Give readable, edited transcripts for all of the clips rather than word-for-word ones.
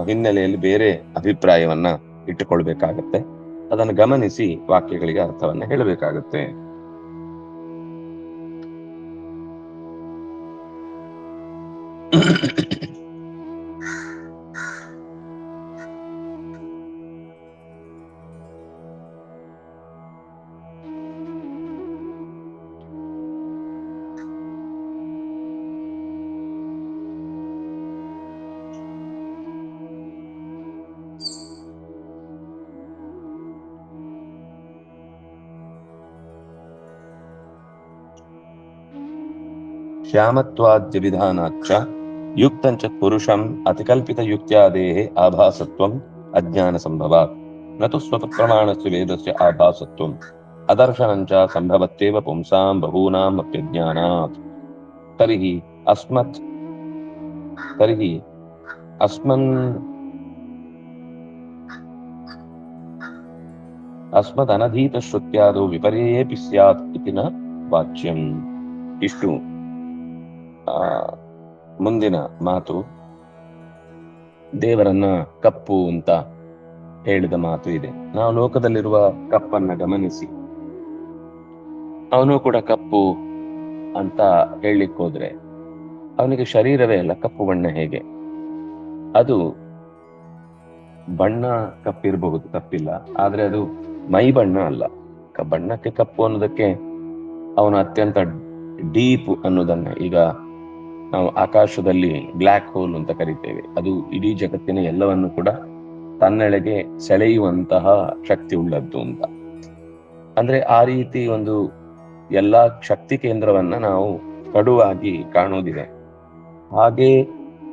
ಹಿನ್ನೆಲೆಯಲ್ಲಿ ಬೇರೆ ಅಭಿಪ್ರಾಯವನ್ನ ಇಟ್ಟುಕೊಳ್ಬೇಕಾಗತ್ತೆ. ಅದನ್ನು ಗಮನಿಸಿ ವಾಕ್ಯಗಳಿಗೆ ಅರ್ಥವನ್ನ ಹೇಳಬೇಕಾಗತ್ತೆ. ಶ್ಯಾಮತ್ವಾದ್ಯ ವಿಧಾನಾಚ್ಚ ಯುಕ್ತಂಚ ಪುರುಷಂ ಅತಿಕಲ್ಪಿತ ಯುಕ್ತ್ಯಾದೇಹ ಆಭಾಸತ್ವಂ ಅಜ್ಞಾನ ಸಂಭವಾತ್ ನತು ಸ್ವತಃಪ್ರಮಾಣಸ್ಯ ವೇದಸ್ಯ ಆಭಾಸತ್ವಂ ಅದರ್ಶನಂಚ ಸಂಭವತ್ತೇವ ಪುಂಸಾಂ ಬಹೂನಾಂ ಅಪ್ಯಜ್ಞಾನಾತ್. ತರ್ಹಿ ಅಸ್ಮದನಧೀತ ಶ್ರುತ್ಯಾದೋ ವಿಪರ್ಯೇಪಿ ಸ್ಯಾತ್ ಇತಿ ನ ವಾಚ್ಯಂ. ಇಷ್ಟು ಮುಂದಿನ ಮಾತು ದೇವರನ್ನ ಕಪ್ಪು ಅಂತ ಹೇಳಿದ ಮಾತು ಇದೆ. ನಾವು ಲೋಕದಲ್ಲಿರುವ ಕಪ್ಪನ್ನ ಗಮನಿಸಿ, ಅವನು ಕೂಡ ಕಪ್ಪು ಅಂತ ಹೇಳಲಿಕ್ಕೆ ಹೋದ್ರೆ ಅವನಿಗೆ ಶರೀರವೇ ಅಲ್ಲ, ಕಪ್ಪು ಬಣ್ಣ ಹೇಗೆ? ಅದು ಬಣ್ಣ ಕಪ್ಪಿರಬಹುದು, ತಪ್ಪಿಲ್ಲ, ಆದ್ರೆ ಅದು ಮೈ ಬಣ್ಣ ಅಲ್ಲ. ಬಣ್ಣಕ್ಕೆ ಕಪ್ಪು ಅನ್ನೋದಕ್ಕೆ ಅವನು ಅತ್ಯಂತ ಡೀಪ್ ಅನ್ನೋದನ್ನ, ಈಗ ನಾವು ಆಕಾಶದಲ್ಲಿ ಬ್ಲ್ಯಾಕ್ ಹೋಲ್ ಅಂತ ಕರಿತೇವೆ, ಅದು ಇಡೀ ಜಗತ್ತಿನ ಎಲ್ಲವನ್ನು ಕೂಡ ತನ್ನೆಳೆಗೆ ಸೆಳೆಯುವಂತಹ ಶಕ್ತಿ ಉಳ್ಳದ್ದು ಅಂತ. ಅಂದ್ರೆ ಆ ರೀತಿ ಒಂದು ಎಲ್ಲಾ ಶಕ್ತಿ ಕೇಂದ್ರವನ್ನ ನಾವು ಕಡುವಾಗಿ ಕಾಣುವುದಿದೆ. ಹಾಗೆ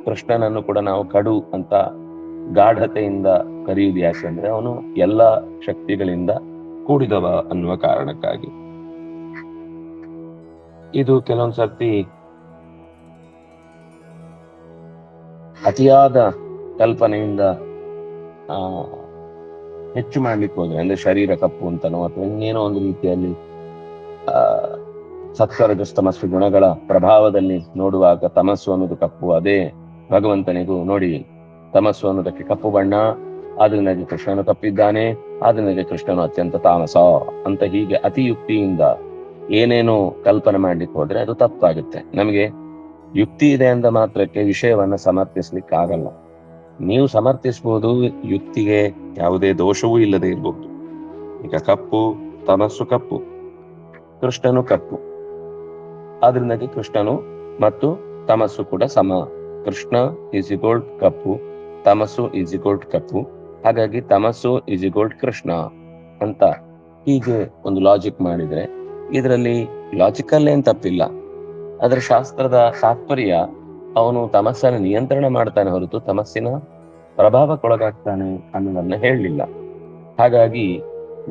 ಕೃಷ್ಣನನ್ನು ಕೂಡ ನಾವು ಕಡು ಅಂತ ಗಾಢತೆಯಿಂದ ಕರೆಯುವುದು ಯಾಕೆಂದ್ರೆ ಅವನು ಎಲ್ಲ ಶಕ್ತಿಗಳಿಂದ ಕೂಡಿದವ ಅನ್ನುವ ಕಾರಣಕ್ಕಾಗಿ. ಇದು ಕೆಲವೊಂದ್ಸರ್ತಿ ಅತಿಯಾದ ಕಲ್ಪನೆಯಿಂದ ಹೆಚ್ಚು ಮಾಡ್ಲಿಕ್ಕೆ ಹೋದ್ರೆ, ಅಂದ್ರೆ ಶರೀರ ಕಪ್ಪು ಅಂತನೋ ಅಥವಾ ಇನ್ನೇನೋ ಒಂದು ರೀತಿಯಲ್ಲಿ ಸತ್ವರಜಸ್ತಮಸ್ಸು ಗುಣಗಳ ಪ್ರಭಾವದಲ್ಲಿ ನೋಡುವಾಗ ತಮಸ್ಸು ಅನ್ನೋದು ಕಪ್ಪು, ಅದೇ ಭಗವಂತನಿಗೂ ನೋಡಿ ತಮಸ್ಸು ಅನ್ನೋದಕ್ಕೆ ಕಪ್ಪು ಬಣ್ಣ, ಆದ್ರಿಂದ ಕೃಷ್ಣನು ಕಪ್ಪಿದ್ದಾನೆ, ಆದ್ರಿಂದ ಕೃಷ್ಣನು ಅತ್ಯಂತ ತಾಮಸ ಅಂತ ಹೀಗೆ ಅತಿಯುಕ್ತಿಯಿಂದ ಏನೇನೋ ಕಲ್ಪನೆ ಮಾಡ್ಲಿಕ್ಕೆ ಹೋದ್ರೆ ಅದು ತಪ್ಪಾಗುತ್ತೆ. ನಮಗೆ ಯುಕ್ತಿ ಇದೆ ಅಂದ ಮಾತ್ರಕ್ಕೆ ವಿಷಯವನ್ನ ಸಮರ್ಥಿಸ್ಲಿಕ್ಕೆ ಆಗಲ್ಲ. ನೀವು ಸಮರ್ಥಿಸಬಹುದು, ಯುಕ್ತಿಗೆ ಯಾವುದೇ ದೋಷವೂ ಇಲ್ಲದೆ ಇರಬಹುದು. ಈಗ ಕಪ್ಪು, ತಮಸ್ಸು ಕಪ್ಪು, ಕೃಷ್ಣನು ಕಪ್ಪು, ಆದ್ರಿಂದ ಕೃಷ್ಣನು ಮತ್ತು ತಮಸ್ಸು ಕೂಡ ಸಮ. ಕೃಷ್ಣ ಈಸ್ ಈಕ್ವಲ್ ಕಪ್ಪು, ತಮಸ್ಸು ಈಸ್ ಈಕ್ವಲ್ ಕಪ್ಪು, ಹಾಗಾಗಿ ತಮಸ್ಸು ಈಸ್ ಈಕ್ವಲ್ ಕೃಷ್ಣ ಅಂತ ಹೀಗೆ ಒಂದು ಲಾಜಿಕ್ ಮಾಡಿದ್ರೆ ಇದರಲ್ಲಿ ಲಾಜಿಕಲ್ ಏನ್ ತಪ್ಪಿಲ್ಲ. ಅದರ ಶಾಸ್ತ್ರದ ತಾತ್ಪರ್ಯ ಅವನು ತಮಸ್ಸನ್ನು ನಿಯಂತ್ರಣ ಮಾಡ್ತಾನೆ ಹೊರತು ತಮಸ್ಸಿನ ಪ್ರಭಾವಕ್ಕೊಳಗಾಗ್ತಾನೆ ಅನ್ನೋದನ್ನ ಹೇಳಲಿಲ್ಲ. ಹಾಗಾಗಿ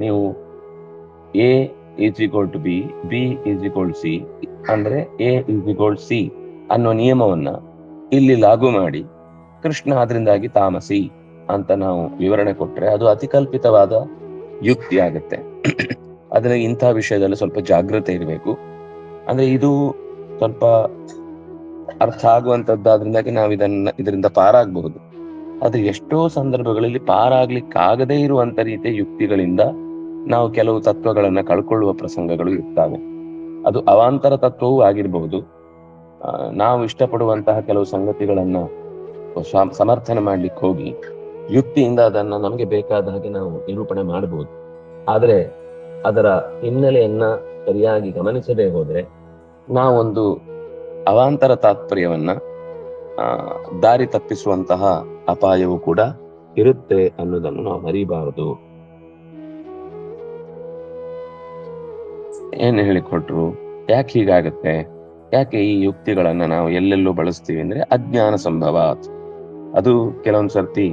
ನೀವು A is equal to B, B is equal C ಅಂದ್ರೆ ಎ ಈಸ್ ಈಕ್ವಲ್ ಸಿ ಅನ್ನೋ ನಿಯಮವನ್ನ ಇಲ್ಲಿ ಲಾಗು ಮಾಡಿ ಕೃಷ್ಣ ಅದರಿಂದಾಗಿ ತಾಮಸಿ ಅಂತ ನಾವು ವಿವರಣೆ ಕೊಟ್ರೆ ಅದು ಅತಿಕಲ್ಪಿತವಾದ ಯುಕ್ತಿ ಆಗುತ್ತೆ. ಆದ್ರೆ ಇಂಥ ವಿಷಯದಲ್ಲಿ ಸ್ವಲ್ಪ ಜಾಗೃತೆ ಇರಬೇಕು. ಅಂದ್ರೆ ಇದು ಸ್ವಲ್ಪ ಅರ್ಥ ಆಗುವಂತದ್ದಾದ್ರಿಂದಾಗಿ ನಾವು ಇದರಿಂದ ಪಾರಾಗಬಹುದು. ಆದ್ರೆ ಎಷ್ಟೋ ಸಂದರ್ಭಗಳಲ್ಲಿ ಪಾರಾಗ್ಲಿಕ್ಕಾಗದೇ ಇರುವಂತ ರೀತಿಯ ಯುಕ್ತಿಗಳಿಂದ ನಾವು ಕೆಲವು ತತ್ವಗಳನ್ನ ಕಳ್ಕೊಳ್ಳುವ ಪ್ರಸಂಗಗಳು ಇರ್ತವೆ. ಅದು ಅವಾಂತರ ತತ್ವವೂ ಆಗಿರಬಹುದು. ನಾವು ಇಷ್ಟಪಡುವಂತಹ ಕೆಲವು ಸಂಗತಿಗಳನ್ನ ಸಮರ್ಥನೆ ಮಾಡ್ಲಿಕ್ಕೆ ಹೋಗಿ ಯುಕ್ತಿಯಿಂದ ಅದನ್ನ ನಮಗೆ ಬೇಕಾದ ಹಾಗೆ ನಾವು ನಿರೂಪಣೆ ಮಾಡಬಹುದು. ಆದ್ರೆ ಅದರ ಹಿನ್ನೆಲೆಯನ್ನ ಸರಿಯಾಗಿ ಗಮನಿಸದೆ ಹೋದ್ರೆ ನಾವೊಂದು ಅವಾಂತರ ತಾತ್ಪರ್ಯವನ್ನ ದಾರಿ ತಪ್ಪಿಸುವಂತಹ ಅಪಾಯವು ಕೂಡ ಇರುತ್ತೆ ಅನ್ನೋದನ್ನು ನಾವು ಮರಿಬಾರದು. ಏನ್ ಹೇಳಿಕೊಟ್ರು, ಯಾಕೆ ಹೀಗಾಗತ್ತೆ, ಯಾಕೆ ಈ ಯುಕ್ತಿಗಳನ್ನ ನಾವು ಎಲ್ಲೆಲ್ಲೂ ಬಳಸ್ತೀವಿ ಅಂದ್ರೆ ಅಜ್ಞಾನ ಸಂಭವಾತ್. ಅದು ಕೆಲವೊಂದ್ ಸರ್ತಿ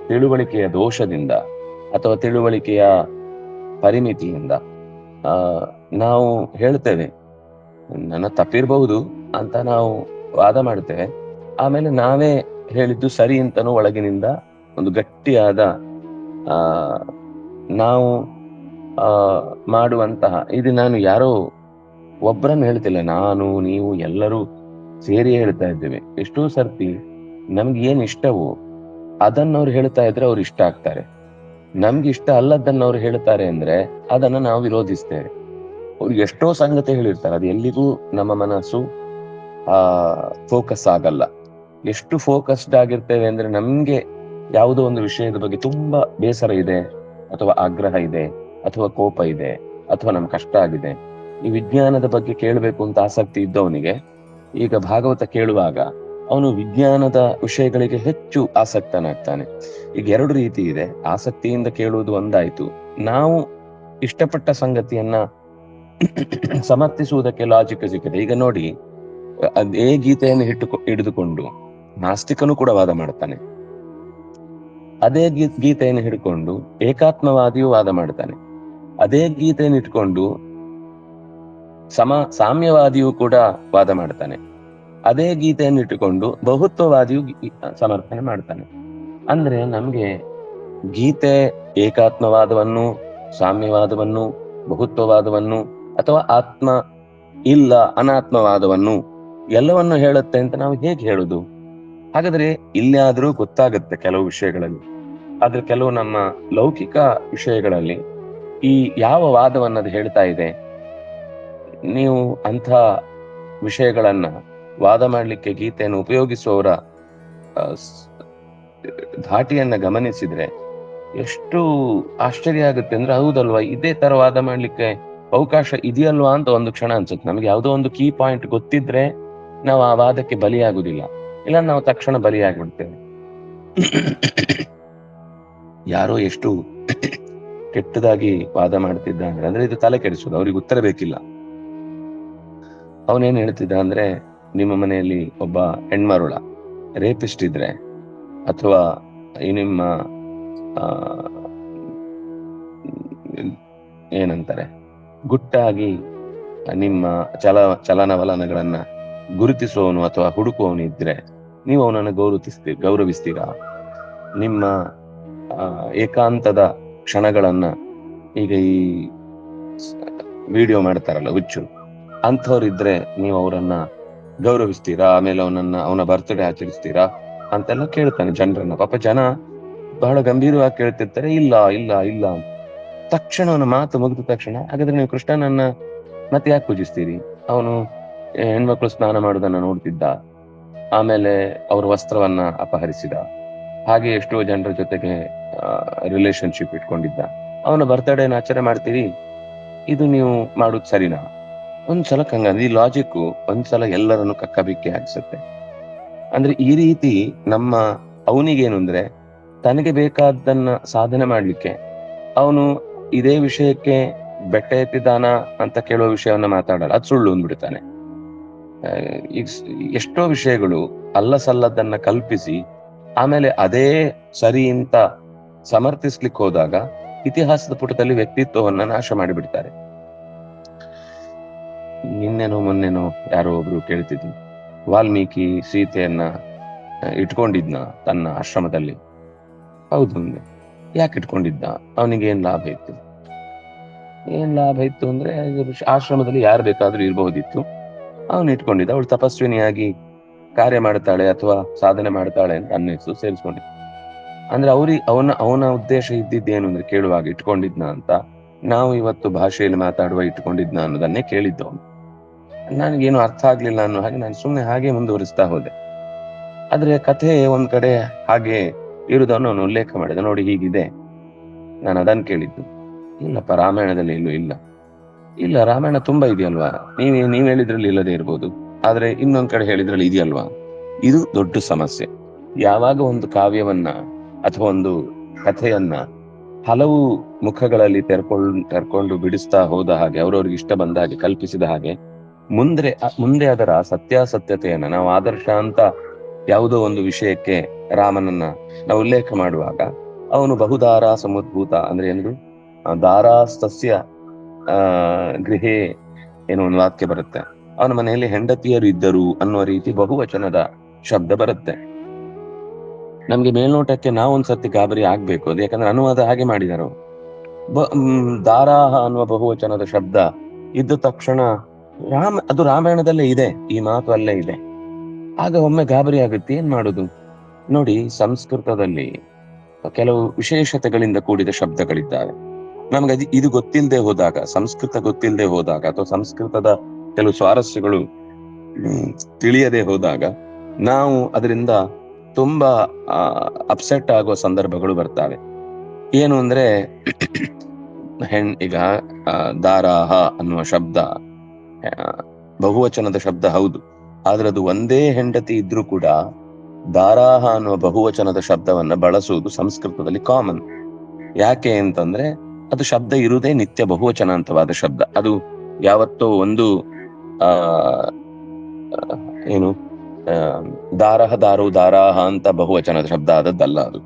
ತಿಳುವಳಿಕೆಯ ದೋಷದಿಂದ ಅಥವಾ ತಿಳುವಳಿಕೆಯ ಪರಿಮಿತಿಯಿಂದ ನಾವು ಹೇಳ್ತೇವೆ ನನ್ನ ತಪ್ಪಿರ್ಬಹುದು ಅಂತ ನಾವು ವಾದ ಮಾಡ್ತೇವೆ. ಆಮೇಲೆ ನಾವೇ ಹೇಳಿದ್ದು ಸರಿ ಅಂತನೂ ಒಳಗಿನಿಂದ ಒಂದು ಗಟ್ಟಿಯಾದ ನಾವು ಮಾಡುವಂತಹ, ಇದು ನಾನು ಯಾರೋ ಒಬ್ಬರನ್ನು ಹೇಳ್ತಿಲ್ಲ, ನಾನು ನೀವು ಎಲ್ಲರೂ ಸೇರಿ ಹೇಳ್ತಾ ಇದ್ದೇವೆ. ಎಷ್ಟೋ ಸರ್ತಿ ನಮ್ಗೆ ಏನ್ ಇಷ್ಟವೋ ಅದನ್ನ ಅವ್ರು ಹೇಳ್ತಾ ಇದ್ರೆ ಅವ್ರು ಇಷ್ಟ ಆಗ್ತಾರೆ. ನಮ್ಗೆ ಇಷ್ಟ ಅಲ್ಲದನ್ನ ಅವ್ರು ಹೇಳ್ತಾರೆ ಅಂದ್ರೆ ಅದನ್ನ ನಾವು ವಿರೋಧಿಸ್ತೇವೆ. ಅವ್ರು ಎಷ್ಟೋ ಸಂಗತಿ ಹೇಳಿರ್ತಾರೆ, ಅದು ಎಲ್ಲಿಗೂ ನಮ್ಮ ಮನಸ್ಸು ಫೋಕಸ್ ಆಗಲ್ಲ. ಎಷ್ಟು ಫೋಕಸ್ಡ್ ಆಗಿರ್ತೇವೆ ಅಂದ್ರೆ, ನಮ್ಗೆ ಯಾವುದೋ ಒಂದು ವಿಷಯದ ಬಗ್ಗೆ ತುಂಬಾ ಬೇಸರ ಇದೆ, ಅಥವಾ ಆಗ್ರಹ ಇದೆ, ಅಥವಾ ಕೋಪ ಇದೆ, ಅಥವಾ ನಮ್ಗೆ ಕಷ್ಟ ಆಗಿದೆ, ಈ ವಿಜ್ಞಾನದ ಬಗ್ಗೆ ಕೇಳಬೇಕು ಅಂತ ಆಸಕ್ತಿ ಇದ್ದವನಿಗೆ ಈಗ ಭಾಗವತ ಕೇಳುವಾಗ ಅವನು ವಿಜ್ಞಾನದ ವಿಷಯಗಳಿಗೆ ಹೆಚ್ಚು ಆಸಕ್ತನಾಗ್ತಾನೆ. ಈಗ ಎರಡು ರೀತಿ ಇದೆ. ಆಸಕ್ತಿಯಿಂದ ಕೇಳುವುದು ಒಂದಾಯ್ತು, ನಾವು ಇಷ್ಟಪಟ್ಟ ಸಂಗತಿಯನ್ನ ಸಮರ್ಥಿಸುವುದಕ್ಕೆ ಲಾಜಿಕ್ ಸಿಕ್ಕಿದೆ. ಈಗ ನೋಡಿ, ಅದೇ ಗೀತೆಯನ್ನು ಹಿಡಿದುಕೊಂಡು ನಾಸ್ತಿಕನು ಕೂಡ ವಾದ ಮಾಡ್ತಾನೆ. ಅದೇ ಗೀತೆಯನ್ನು ಹಿಡ್ಕೊಂಡು ಏಕಾತ್ಮವಾದಿಯು ವಾದ ಮಾಡ್ತಾನೆ. ಅದೇ ಗೀತೆಯನ್ನು ಇಟ್ಕೊಂಡು ಸಾಮ್ಯವಾದಿಯು ಕೂಡ ವಾದ ಮಾಡ್ತಾನೆ. ಅದೇ ಗೀತೆಯನ್ನು ಇಟ್ಟುಕೊಂಡು ಬಹುತ್ವವಾದಿಯು ಸಮರ್ಥನೆ ಮಾಡ್ತಾನೆ. ಅಂದ್ರೆ ನಮ್ಗೆ ಗೀತೆ ಏಕಾತ್ಮವಾದವನ್ನು, ಸಾಮ್ಯವಾದವನ್ನು, ಬಹುತ್ವವಾದವನ್ನು, ಅಥವಾ ಆತ್ಮ ಇಲ್ಲ ಅನಾತ್ಮವಾದವನ್ನು ಎಲ್ಲವನ್ನು ಹೇಳುತ್ತೆ ಅಂತ ನಾವು ಹೇಗೆ ಹೇಳುದು? ಹಾಗಾದ್ರೆ ಇಲ್ಲಿ ಆದ್ರೂ ಗೊತ್ತಾಗುತ್ತೆ ಕೆಲವು ವಿಷಯಗಳಲ್ಲಿ. ಆದ್ರೆ ಕೆಲವು ನಮ್ಮ ಲೌಕಿಕ ವಿಷಯಗಳಲ್ಲಿ ಈ ಯಾವ ವಾದವನ್ನದು ಹೇಳ್ತಾ ಇದೆ? ನೀವು ಅಂಥ ವಿಷಯಗಳನ್ನ ವಾದ ಮಾಡ್ಲಿಕ್ಕೆ ಗೀತೆಯನ್ನು ಉಪಯೋಗಿಸುವವರ ಧಾಟಿಯನ್ನ ಗಮನಿಸಿದ್ರೆ ಎಷ್ಟು ಆಶ್ಚರ್ಯ ಆಗುತ್ತೆ ಅಂದ್ರೆ, ಹೌದಲ್ವಾ, ಇದೇ ತರ ವಾದ ಮಾಡ್ಲಿಕ್ಕೆ ಅವಕಾಶ ಇದೆಯಲ್ವಾ ಅಂತ ಒಂದು ಕ್ಷಣ ಅನ್ಸುತ್ತೆ. ನಮ್ಗೆ ಯಾವುದೋ ಒಂದು ಕೀ ಪಾಯಿಂಟ್ ಗೊತ್ತಿದ್ರೆ ನಾವು ಆ ವಾದಕ್ಕೆ ಬಲಿಯಾಗುದಿಲ್ಲ, ಇಲ್ಲ ನಾವು ತಕ್ಷಣ ಬಲಿಯಾಗ್ಬಿಡ್ತೇವೆ. ಯಾರೋ ಎಷ್ಟು ಕೆಟ್ಟದಾಗಿ ವಾದ ಮಾಡ್ತಿದ್ದ ಅಂದ್ರೆ ಇದು ತಲೆ ಕೆಡಿಸೋದು, ಅವ್ರಿಗೆ ಉತ್ತರ ಬೇಕಿಲ್ಲ. ಅವನೇನ್ ಹೇಳ್ತಿದ್ದ ಅಂದ್ರೆ, ನಿಮ್ಮ ಮನೆಯಲ್ಲಿ ಒಬ್ಬ ಹೆಣ್ಮರುಳ ರೇಪಿಸ್ಟ್ ಇದ್ರೆ, ಅಥವಾ ನಿಮ್ಮ ಏನಂತಾರೆ, ಗುಟ್ಟಾಗಿ ನಿಮ್ಮ ಚಲನವಲನಗಳನ್ನ ಗುರುತಿಸುವವನು ಅಥವಾ ಹುಡುಕುವವನು ಇದ್ರೆ ನೀವು ಅವನನ್ನು ಗೌರವಿಸ್ತೀರಾ? ನಿಮ್ಮ ಏಕಾಂತದ ಕ್ಷಣಗಳನ್ನ, ಈಗ ಈ ವಿಡಿಯೋ ಮಾಡ್ತಾರಲ್ಲ ಹುಚ್ಚು, ಅಂಥವ್ರಿದ್ರೆ ನೀವು ಅವರನ್ನ ಗೌರವಿಸ್ತೀರಾ? ಆಮೇಲೆ ಅವನ ಬರ್ತ್ಡೇ ಆಚರಿಸ್ತೀರಾ ಅಂತೆಲ್ಲ ಕೇಳ್ತಾನೆ ಜನರನ್ನ. ಪಾಪ ಜನ ಬಹಳ ಗಂಭೀರವಾಗಿ ಕೇಳ್ತಿರ್ತಾರೆ, ಇಲ್ಲ ಇಲ್ಲ ಇಲ್ಲ. ತಕ್ಷಣ ಅವನ ಮಾತು ಮುಗಿದ ತಕ್ಷಣ, ಹಾಗಾದ್ರೆ ನೀವು ಕೃಷ್ಣನನ್ನ ಮತ್ತೆ ಯಾಕೆ ಪೂಜಿಸ್ತೀರಿ? ಅವನು ಹೆಣ್ಮಕ್ಳು ಸ್ನಾನ ಮಾಡುವುದನ್ನ ನೋಡ್ತಿದ್ದ, ಆಮೇಲೆ ಅವ್ರ ವಸ್ತ್ರವನ್ನ ಅಪಹರಿಸಿದ, ಹಾಗೆ ಎಷ್ಟೋ ಜನರ ಜೊತೆಗೆ ರಿಲೇಶನ್ಶಿಪ್ ಇಟ್ಕೊಂಡಿದ್ದ, ಅವನ ಬರ್ತ್ಡೇನ ಆಚರಣೆ ಮಾಡ್ತೀರಿ? ಇದು ನೀವು ಮಾಡುದು ಸರಿನಾ? ಒಂದ್ಸಲ ಈ ಲಾಜಿಕ್ ಒಂದ್ಸಲ ಎಲ್ಲರನ್ನು ಕಕ್ಕಬಿಕ್ಕಿ ಹಾಕ್ಸುತ್ತೆ. ಅಂದ್ರೆ ಈ ರೀತಿ ನಮ್ಮ ಅವನಿಗೇನು ಅಂದ್ರೆ, ತನಗೆ ಬೇಕಾದನ್ನ ಸಾಧನೆ ಮಾಡ್ಲಿಕ್ಕೆ ಅವನು ಇದೇ ವಿಷಯಕ್ಕೆ ಬೆಟ್ಟ ಎತ್ತಿದಾನ ಅಂತ ಕೇಳುವ ವಿಷಯವನ್ನ ಮಾತಾಡಲ್ಲ, ಅದು ಸುಳ್ಳು ಅಂದ್ಬಿಡ್ತಾನೆ. ಎಷ್ಟೋ ವಿಷಯಗಳು ಅಲ್ಲ ಸಲ್ಲದನ್ನ ಕಲ್ಪಿಸಿ ಆಮೇಲೆ ಅದೇ ಸರಿ ಅಂತ ಸಮರ್ಥಿಸ್ಲಿಕ್ಕೆ ಹೋದಾಗ ಇತಿಹಾಸದ ಪುಟದಲ್ಲಿ ವ್ಯಕ್ತಿತ್ವವನ್ನ ನಾಶ ಮಾಡಿಬಿಡ್ತಾರೆ. ನಿನ್ನೆನೋ ಮೊನ್ನೆನೋ ಯಾರೋ ಒಬ್ರು ಕೇಳ್ತಿದ್ರು, ವಾಲ್ಮೀಕಿ ಸೀತೆಯನ್ನ ಇಟ್ಕೊಂಡಿದ್ನ ತನ್ನ ಆಶ್ರಮದಲ್ಲಿ? ಹೌದು. ಯಾಕೆ ಇಟ್ಕೊಂಡಿದ್ದ? ಅವನಿಗೆ ಏನ್ ಲಾಭ ಇತ್ತು? ಏನ್ ಲಾಭ ಇತ್ತು ಅಂದ್ರೆ, ಆಶ್ರಮದಲ್ಲಿ ಯಾರು ಬೇಕಾದ್ರೂ ಇರಬಹುದಿತ್ತು, ಅವನು ಇಟ್ಕೊಂಡಿದ್ದ. ಅವಳು ತಪಸ್ವಿನಿಯಾಗಿ ಕಾರ್ಯ ಮಾಡ್ತಾಳೆ ಅಥವಾ ಸಾಧನೆ ಮಾಡ್ತಾಳೆ ಅಂತ ಅನ್ನಿಸ್ತು, ಸೇರಿಸ್ಕೊಂಡಿದ್ದ. ಅಂದ್ರೆ ಅವನ ಉದ್ದೇಶ ಇದ್ದಿದ್ದೇನು ಅಂದ್ರೆ, ಕೇಳುವಾಗ ಇಟ್ಕೊಂಡಿದ್ನ ಅಂತ. ನಾವು ಇವತ್ತು ಭಾಷೆಯಲ್ಲಿ ಮಾತಾಡುವ ಇಟ್ಕೊಂಡಿದ್ನ ಅನ್ನೋದನ್ನೇ ಕೇಳಿದ್ದವನು. ನನಗೇನು ಅರ್ಥ ಆಗ್ಲಿಲ್ಲ ಅನ್ನೋ ಹಾಗೆ ನಾನು ಸುಮ್ಮನೆ ಹಾಗೆ ಮುಂದುವರಿಸ್ತಾ ಹೋದೆ. ಆದ್ರೆ ಕಥೆ ಒಂದ್ ಕಡೆ ಹಾಗೆ ಇರುವುದನ್ನು ಅವನು ಉಲ್ಲೇಖ ಮಾಡಿದ. ನೋಡಿ ಹೀಗಿದೆ, ನಾನು ಅದನ್ನು ಕೇಳಿದ್ದು. ಇಲ್ಲಪ್ಪ, ರಾಮಾಯಣದಲ್ಲಿ ಎಲ್ಲೂ ಇಲ್ಲ. ಇಲ್ಲ, ರಾಮಾಯಣ ತುಂಬಾ ಇದೆಯಲ್ವಾ, ನೀವ್ ಹೇಳಿದ್ರಲ್ಲಿ ಇಲ್ಲದೆ ಇರ್ಬೋದು, ಆದ್ರೆ ಇನ್ನೊಂದ್ ಕಡೆ ಹೇಳಿದ್ರಲ್ಲಿ ಇದೆಯಲ್ವಾ. ಇದು ದೊಡ್ಡ ಸಮಸ್ಯೆ. ಯಾವಾಗ ಒಂದು ಕಾವ್ಯವನ್ನ ಅಥವಾ ಒಂದು ಕಥೆಯನ್ನ ಹಲವು ಮುಖಗಳಲ್ಲಿ ತೆರ್ಕೊಂಡು ಬಿಡಿಸ್ತಾ ಹೋದ ಹಾಗೆ, ಅವ್ರವ್ರಿಗೆ ಇಷ್ಟ ಬಂದ ಹಾಗೆ ಕಲ್ಪಿಸಿದ ಹಾಗೆ, ಮುಂದೆ ಅದರ ಸತ್ಯಾಸತ್ಯತೆಯನ್ನ ನಾವು ಆದರ್ಶ ಅಂತ ಯಾವುದೋ ಒಂದು ವಿಷಯಕ್ಕೆ ರಾಮನನ್ನ ನಾವು ಉಲ್ಲೇಖ ಮಾಡುವಾಗ, ಅವನು ಬಹುದಾರ ಸಮುದ್ಭೂತ ಅಂದ್ರೆ ಎಂದು ದಾರಾಸ್ತಸ್ಯ ಗೃಹೇ ಏನೋ ಒಂದು ವಾಕ್ಯ ಬರುತ್ತೆ. ಅವನ ಮನೆಯಲ್ಲಿ ಹೆಂಡತಿಯರು ಇದ್ದರು ಅನ್ನುವ ರೀತಿ ಬಹುವಚನದ ಶಬ್ದ ಬರುತ್ತೆ. ನಮ್ಗೆ ಮೇಲ್ನೋಟಕ್ಕೆ ನಾವೊಂದ್ಸತಿ ಗಾಬರಿ ಆಗ್ಬೇಕು, ಅದು ಯಾಕಂದ್ರೆ ಅನುವಾದ ಹಾಗೆ ಮಾಡಿದರು. ದಾರಾಹ ಅನ್ನುವ ಬಹುವಚನದ ಶಬ್ದ ಇದ್ದ ತಕ್ಷಣ ಅದು ರಾಮಾಯಣದಲ್ಲೇ ಇದೆ, ಈ ಮಾತು ಅಲ್ಲೇ ಇದೆ. ಆಗ ಒಮ್ಮೆ ಗಾಬರಿ ಆಗುತ್ತೆ, ಏನ್ ಮಾಡುದು? ನೋಡಿ, ಸಂಸ್ಕೃತದಲ್ಲಿ ಕೆಲವು ವಿಶೇಷತೆಗಳಿಂದ ಕೂಡಿದ ಶಬ್ದಗಳಿದ್ದಾವೆ. ನಮ್ಗೆ ಇದು ಗೊತ್ತಿಲ್ಲದೆ ಹೋದಾಗ, ಸಂಸ್ಕೃತ ಗೊತ್ತಿಲ್ಲದೆ ಹೋದಾಗ, ಅಥವಾ ಸಂಸ್ಕೃತದ ಕೆಲವು ಸ್ವಾರಸ್ಯಗಳು ತಿಳಿಯದೆ ಹೋದಾಗ ನಾವು ಅದರಿಂದ ತುಂಬಾ ಅಪ್ಸೆಟ್ ಆಗುವ ಸಂದರ್ಭಗಳು ಬರ್ತವೆ. ಏನು ಅಂದ್ರೆ ಈಗ ದಾರಾಹ ಅನ್ನುವ ಶಬ್ದ ಬಹುವಚನದ ಶಬ್ದ ಹೌದು, ಆದ್ರೆ ಅದು ಒಂದೇ ಹೆಂಡತಿ ಇದ್ರೂ ಕೂಡ ದಾರಾಹ ಅನ್ನುವ ಬಹುವಚನದ ಶಬ್ದವನ್ನ ಬಳಸುವುದು ಸಂಸ್ಕೃತದಲ್ಲಿ ಕಾಮನ್. ಯಾಕೆ ಅಂತಂದ್ರೆ ಅದು ಶಬ್ದ ಇರುವುದೇ ನಿತ್ಯ ಬಹುವಚನ ಅಂತವಾದ ಶಬ್ದ. ಅದು ಯಾವತ್ತೋ ಒಂದು ಆ ಏನು ದಾರಹ ದಾರು ದಾರಾಹ ಅಂತ ಬಹುವಚನದ ಶಬ್ದ ಆದದ್ದಲ್ಲ. ಅದು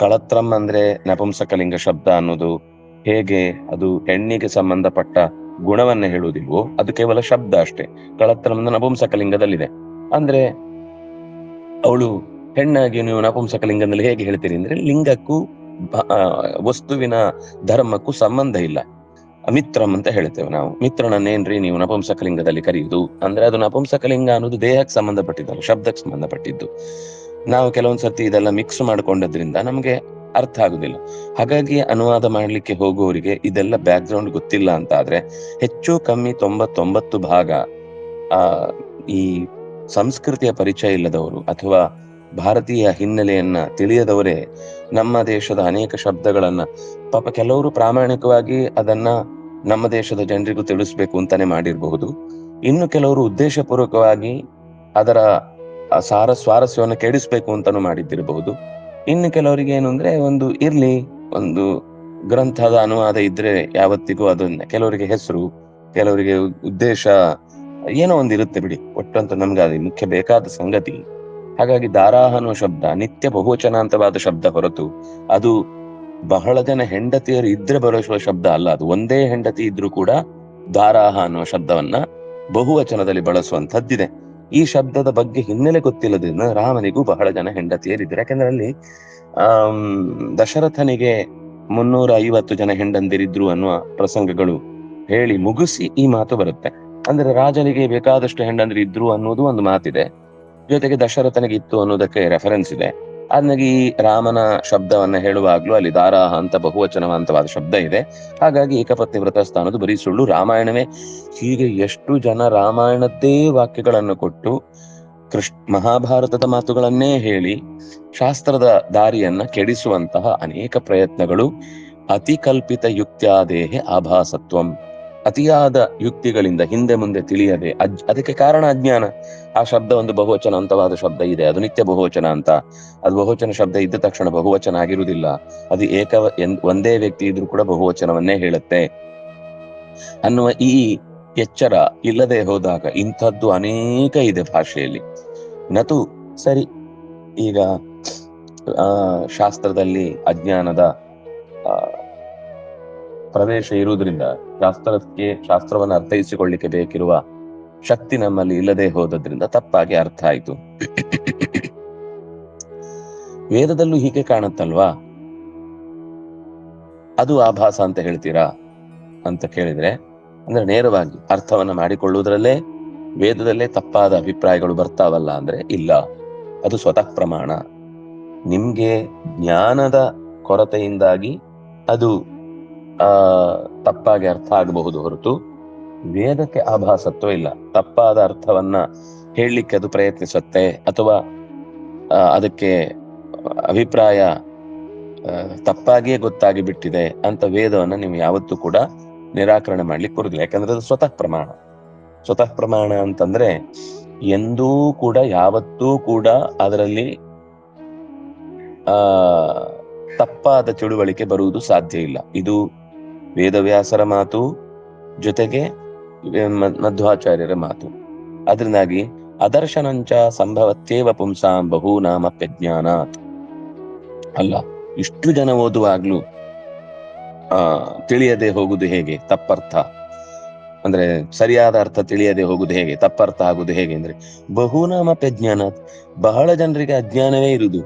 ಕಳತ್ರಂ ಅಂದ್ರೆ ನಪುಂಸಕಲಿಂಗ ಶಬ್ದ ಅನ್ನೋದು ಹೇಗೆ ಅದು ಹೆಣ್ಣಿಗೆ ಸಂಬಂಧಪಟ್ಟ ಗುಣವನ್ನ ಹೇಳುವುದಿಲ್ವೋ, ಅದು ಕೇವಲ ಶಬ್ದ ಅಷ್ಟೇ. ಕಳತ್ರಂ ನಪುಂಸಕಲಿಂಗದಲ್ಲಿದೆ. ಅಂದ್ರೆ ಅವಳು ಹೆಣ್ಣಾಗಿ ನೀವು ನಪುಂಸಕಲಿಂಗದಲ್ಲಿ ಹೇಗೆ ಹೇಳ್ತೀರಿ ಅಂದ್ರೆ ಲಿಂಗಕ್ಕೂ ವಸ್ತುವಿನ ಧರ್ಮಕ್ಕೂ ಸಂಬಂಧ ಇಲ್ಲ. ಮಿತ್ರಂ ಅಂತ ಹೇಳ್ತೇವೆ ನಾವು. ಮಿತ್ರನನ್ನೇನ್ರಿ ನೀವು ನಪುಂಸಕಲಿಂಗದಲ್ಲಿ ಕರೆಯುವುದು ಅಂದ್ರೆ ಅದು ನಪುಂಸಕಲಿಂಗ ಅನ್ನೋದು ದೇಹಕ್ಕೆ ಸಂಬಂಧಪಟ್ಟಿದ್ದಲ್ಲ, ಶಬ್ದಕ್ಕೆ ಸಂಬಂಧಪಟ್ಟಿದ್ದು. ನಾವು ಕೆಲವೊಂದ್ಸರ್ತಿ ಇದೆಲ್ಲ ಮಿಕ್ಸ್ ಮಾಡ್ಕೊಂಡದ್ರಿಂದ ನಮ್ಗೆ ಅರ್ಥ ಆಗುದಿಲ್ಲ. ಹಾಗಾಗಿ ಅನುವಾದ ಮಾಡ್ಲಿಕ್ಕೆ ಹೋಗುವವರಿಗೆ ಇದೆಲ್ಲ ಬ್ಯಾಕ್ ಗ್ರೌಂಡ್ ಗೊತ್ತಿಲ್ಲ ಅಂತ ಆದ್ರೆ ಹೆಚ್ಚು ಕಮ್ಮಿ 99 ಭಾಗ ಈ ಸಂಸ್ಕೃತಿಯ ಪರಿಚಯ ಇಲ್ಲದವರು ಅಥವಾ ಭಾರತೀಯ ಹಿನ್ನೆಲೆಯನ್ನ ತಿಳಿಯದವರೇ ನಮ್ಮ ದೇಶದ ಅನೇಕ ಶಬ್ದಗಳನ್ನ ಪಾಪ ಕೆಲವರು ಪ್ರಾಮಾಣಿಕವಾಗಿ ಅದನ್ನ ನಮ್ಮ ದೇಶದ ಜನರಿಗೂ ತಿಳಿಸ್ಬೇಕು ಅಂತಾನೆ ಮಾಡಿರಬಹುದು. ಇನ್ನು ಕೆಲವರು ಉದ್ದೇಶಪೂರ್ವಕವಾಗಿ ಅದರ ಸ್ವಾರಸ್ಯವನ್ನು ಕೆಡಿಸ್ಬೇಕು ಅಂತಾನು ಮಾಡಿದ್ದಿರಬಹುದು. ಇನ್ನು ಕೆಲವರಿಗೆ ಏನು ಅಂದ್ರೆ ಒಂದು ಗ್ರಂಥದ ಅನುವಾದ ಇದ್ರೆ ಯಾವತ್ತಿಗೂ ಅದನ್ನ, ಕೆಲವರಿಗೆ ಹೆಸರು, ಕೆಲವರಿಗೆ ಉದ್ದೇಶ, ಏನೋ ಒಂದಿರುತ್ತೆ ಬಿಡಿ. ಒಟ್ಟಂತೂ ನಮ್ಗೆ ಅದು ಮುಖ್ಯ ಬೇಕಾದ ಸಂಗತಿ. ಹಾಗಾಗಿ ದಾರಾಹ ಅನ್ನುವ ಶಬ್ದ ನಿತ್ಯ ಬಹುವಚನಾಂತವಾದ ಶಬ್ದ ಹೊರತು ಅದು ಬಹಳ ಜನ ಹೆಂಡತಿಯರು ಇದ್ರೆ ಬಳಸುವ ಶಬ್ದ ಅಲ್ಲ. ಅದು ಒಂದೇ ಹೆಂಡತಿ ಇದ್ರೂ ಕೂಡ ದಾರಾಹ ಅನ್ನುವ ಶಬ್ದವನ್ನ ಬಹುವಚನದಲ್ಲಿ ಬಳಸುವಂತದ್ದಿದೆ. ಈ ಶಬ್ದದ ಬಗ್ಗೆ ಹಿನ್ನೆಲೆ ಗೊತ್ತಿಲ್ಲದ್ರಿಂದ ರಾಮನಿಗೂ ಬಹಳ ಜನ ಹೆಂಡತಿಯರಿದ್ರು. ಯಾಕಂದ್ರೆ ಅಲ್ಲಿ ದಶರಥನಿಗೆ 350 ಜನ ಹೆಂಡಂದಿರಿದ್ರು ಅನ್ನುವ ಪ್ರಸಂಗಗಳು ಹೇಳಿ ಮುಗಿಸಿ ಈ ಮಾತು ಬರುತ್ತೆ. ಅಂದ್ರೆ ರಾಜನಿಗೆ ಬೇಕಾದಷ್ಟು ಹೆಂಡಂದ್ರು ಇದ್ರು ಅನ್ನೋದು ಒಂದು ಮಾತಿದೆ, ಜೊತೆಗೆ ದಶರಥನಿಗೆ ಇತ್ತು ಅನ್ನೋದಕ್ಕೆ ರೆಫರೆನ್ಸ್ ಇದೆ. ಆದ್ನಾಗ ಈ ರಾಮನ ಶಬ್ದವನ್ನ ಹೇಳುವಾಗ್ಲೂ ಅಲ್ಲಿ ದಾರಾಹ ಅಂತ ಬಹುವಚನವಂತವಾದ ಶಬ್ದ ಇದೆ. ಹಾಗಾಗಿ ಏಕಪತ್ನಿ ವ್ರತ ಸ್ಥಾನದ್ದು ಬರೀ ಸುಳ್ಳು, ರಾಮಾಯಣವೇ. ಹೀಗೆ ಎಷ್ಟು ಜನ ರಾಮಾಯಣದ್ದೇ ವಾಕ್ಯಗಳನ್ನು ಕೊಟ್ಟು ಮಹಾಭಾರತದ ಮಾತುಗಳನ್ನೇ ಹೇಳಿ ಶಾಸ್ತ್ರದ ದಾರಿಯನ್ನ ಕೆಡಿಸುವಂತಹ ಅನೇಕ ಪ್ರಯತ್ನಗಳು ಅತಿ ಕಲ್ಪಿತ ಯುಕ್ತ್ಯಾದೇಹೆ ಆಭಾಸತ್ವಂ. ಅತಿಯಾದ ಯುಕ್ತಿಗಳಿಂದ ಹಿಂದೆ ಮುಂದೆ ತಿಳಿಯದೆ ಅದಕ್ಕೆ ಕಾರಣ ಅಜ್ಞಾನ. ಆ ಶಬ್ದ ಒಂದು ಬಹುವಚನ ಅಂತವಾದ ಶಬ್ದ ಇದೆ, ಅದು ನಿತ್ಯ ಬಹುವಚನ ಅಂತ. ಅದು ಬಹುವಚನ ಶಬ್ದ ಇದ್ದ ತಕ್ಷಣ ಬಹುವಚನ ಆಗಿರುವುದಿಲ್ಲ. ಅದು ಒಂದೇ ವ್ಯಕ್ತಿ ಇದ್ರೂ ಕೂಡ ಬಹುವಚನವನ್ನೇ ಹೇಳುತ್ತೆ ಅನ್ನುವ ಈ ಎಚ್ಚರ ಇಲ್ಲದೆ ಹೋದಾಗ ಇಂಥದ್ದು ಅನೇಕ ಇದೆ ಭಾಷೆಯಲ್ಲಿ. ನತು ಸರಿ, ಈಗ ಶಾಸ್ತ್ರದಲ್ಲಿ ಅಜ್ಞಾನದ ಪ್ರವೇಶ ಇರುವುದರಿಂದ ಶಾಸ್ತ್ರವನ್ನು ಅರ್ಥೈಸಿಕೊಳ್ಳಿಕ್ಕೆ ಬೇಕಿರುವ ಶಕ್ತಿ ನಮ್ಮಲ್ಲಿ ಇಲ್ಲದೆ ಹೋದ್ರಿಂದ ತಪ್ಪಾಗಿ ಅರ್ಥ ಆಯ್ತು. ವೇದದಲ್ಲೂ ಹೀಗೆ ಕಾಣುತ್ತಲ್ವಾ, ಅದು ಆಭಾಸ ಅಂತ ಹೇಳ್ತೀರಾ ಅಂತ ಕೇಳಿದ್ರೆ, ಅಂದ್ರೆ ನೇರವಾಗಿ ಅರ್ಥವನ್ನ ಮಾಡಿಕೊಳ್ಳುವುದರಲ್ಲೇ ವೇದದಲ್ಲೇ ತಪ್ಪಾದ ಅಭಿಪ್ರಾಯಗಳು ಬರ್ತಾವಲ್ಲ ಅಂದ್ರೆ ಇಲ್ಲ, ಅದು ಸ್ವತಃ ಪ್ರಮಾಣ. ನಿಮ್ಗೆ ಜ್ಞಾನದ ಕೊರತೆಯಿಂದಾಗಿ ಅದು ತಪ್ಪಾಗಿ ಅರ್ಥ ಆಗಬಹುದು ಹೊರತು ವೇದಕ್ಕೆ ಆಭಾಸತ್ವ ಇಲ್ಲ. ತಪ್ಪಾದ ಅರ್ಥವನ್ನ ಹೇಳಲಿಕ್ಕೆ ಅದು ಪ್ರಯತ್ನಿಸುತ್ತೆ ಅಥವಾ ಅದಕ್ಕೆ ಅಭಿಪ್ರಾಯ ತಪ್ಪಾಗಿಯೇ ಗೊತ್ತಾಗಿ ಬಿಟ್ಟಿದೆ ಅಂತ ವೇದವನ್ನ ನೀವು ಯಾವತ್ತೂ ಕೂಡ ನಿರಾಕರಣೆ ಮಾಡ್ಲಿಕ್ಕೆ ಬರುದಿಲ್ಲ. ಯಾಕಂದ್ರೆ ಅದು ಸ್ವತಃ ಪ್ರಮಾಣ. ಸ್ವತಃ ಪ್ರಮಾಣ ಅಂತಂದ್ರೆ ಎಂದೂ ಕೂಡ ಯಾವತ್ತೂ ಕೂಡ ಅದರಲ್ಲಿ ತಪ್ಪಾದ ತಿಳುವಳಿಕೆ ಬರುವುದು ಸಾಧ್ಯ ಇಲ್ಲ. ಇದು ವೇದವ್ಯಾಸರ ಮಾತು, ಜೊತೆಗೆ ಮಧ್ವಾಚಾರ್ಯರ ಮಾತು. ಅದರಿಂದಾಗಿ ಅದರ್ಶನಂಚ ಸಂಭವತ್ಯೇವ ಪುಂಸಾಂ ಬಹೂನಾಮಪ್ಯಜ್ಞಾನಾತ್. ಅಲ್ಲ, ಇಷ್ಟು ಜನ ಓದುವಾಗ್ಲೂ ತಿಳಿಯದೆ ಹೋಗುದು ಹೇಗೆ, ತಪ್ಪರ್ಥ ಅಂದ್ರೆ ಸರಿಯಾದ ಅರ್ಥ ತಿಳಿಯದೆ ಹೋಗುದು ಹೇಗೆ, ತಪ್ಪರ್ಥ ಆಗುದು ಹೇಗೆ ಅಂದ್ರೆ ಬಹೂನಾಮಪ್ಯಜ್ಞಾನಾತ್. ಬಹಳ ಜನರಿಗೆ ಅಜ್ಞಾನವೇ ಇರುವುದು.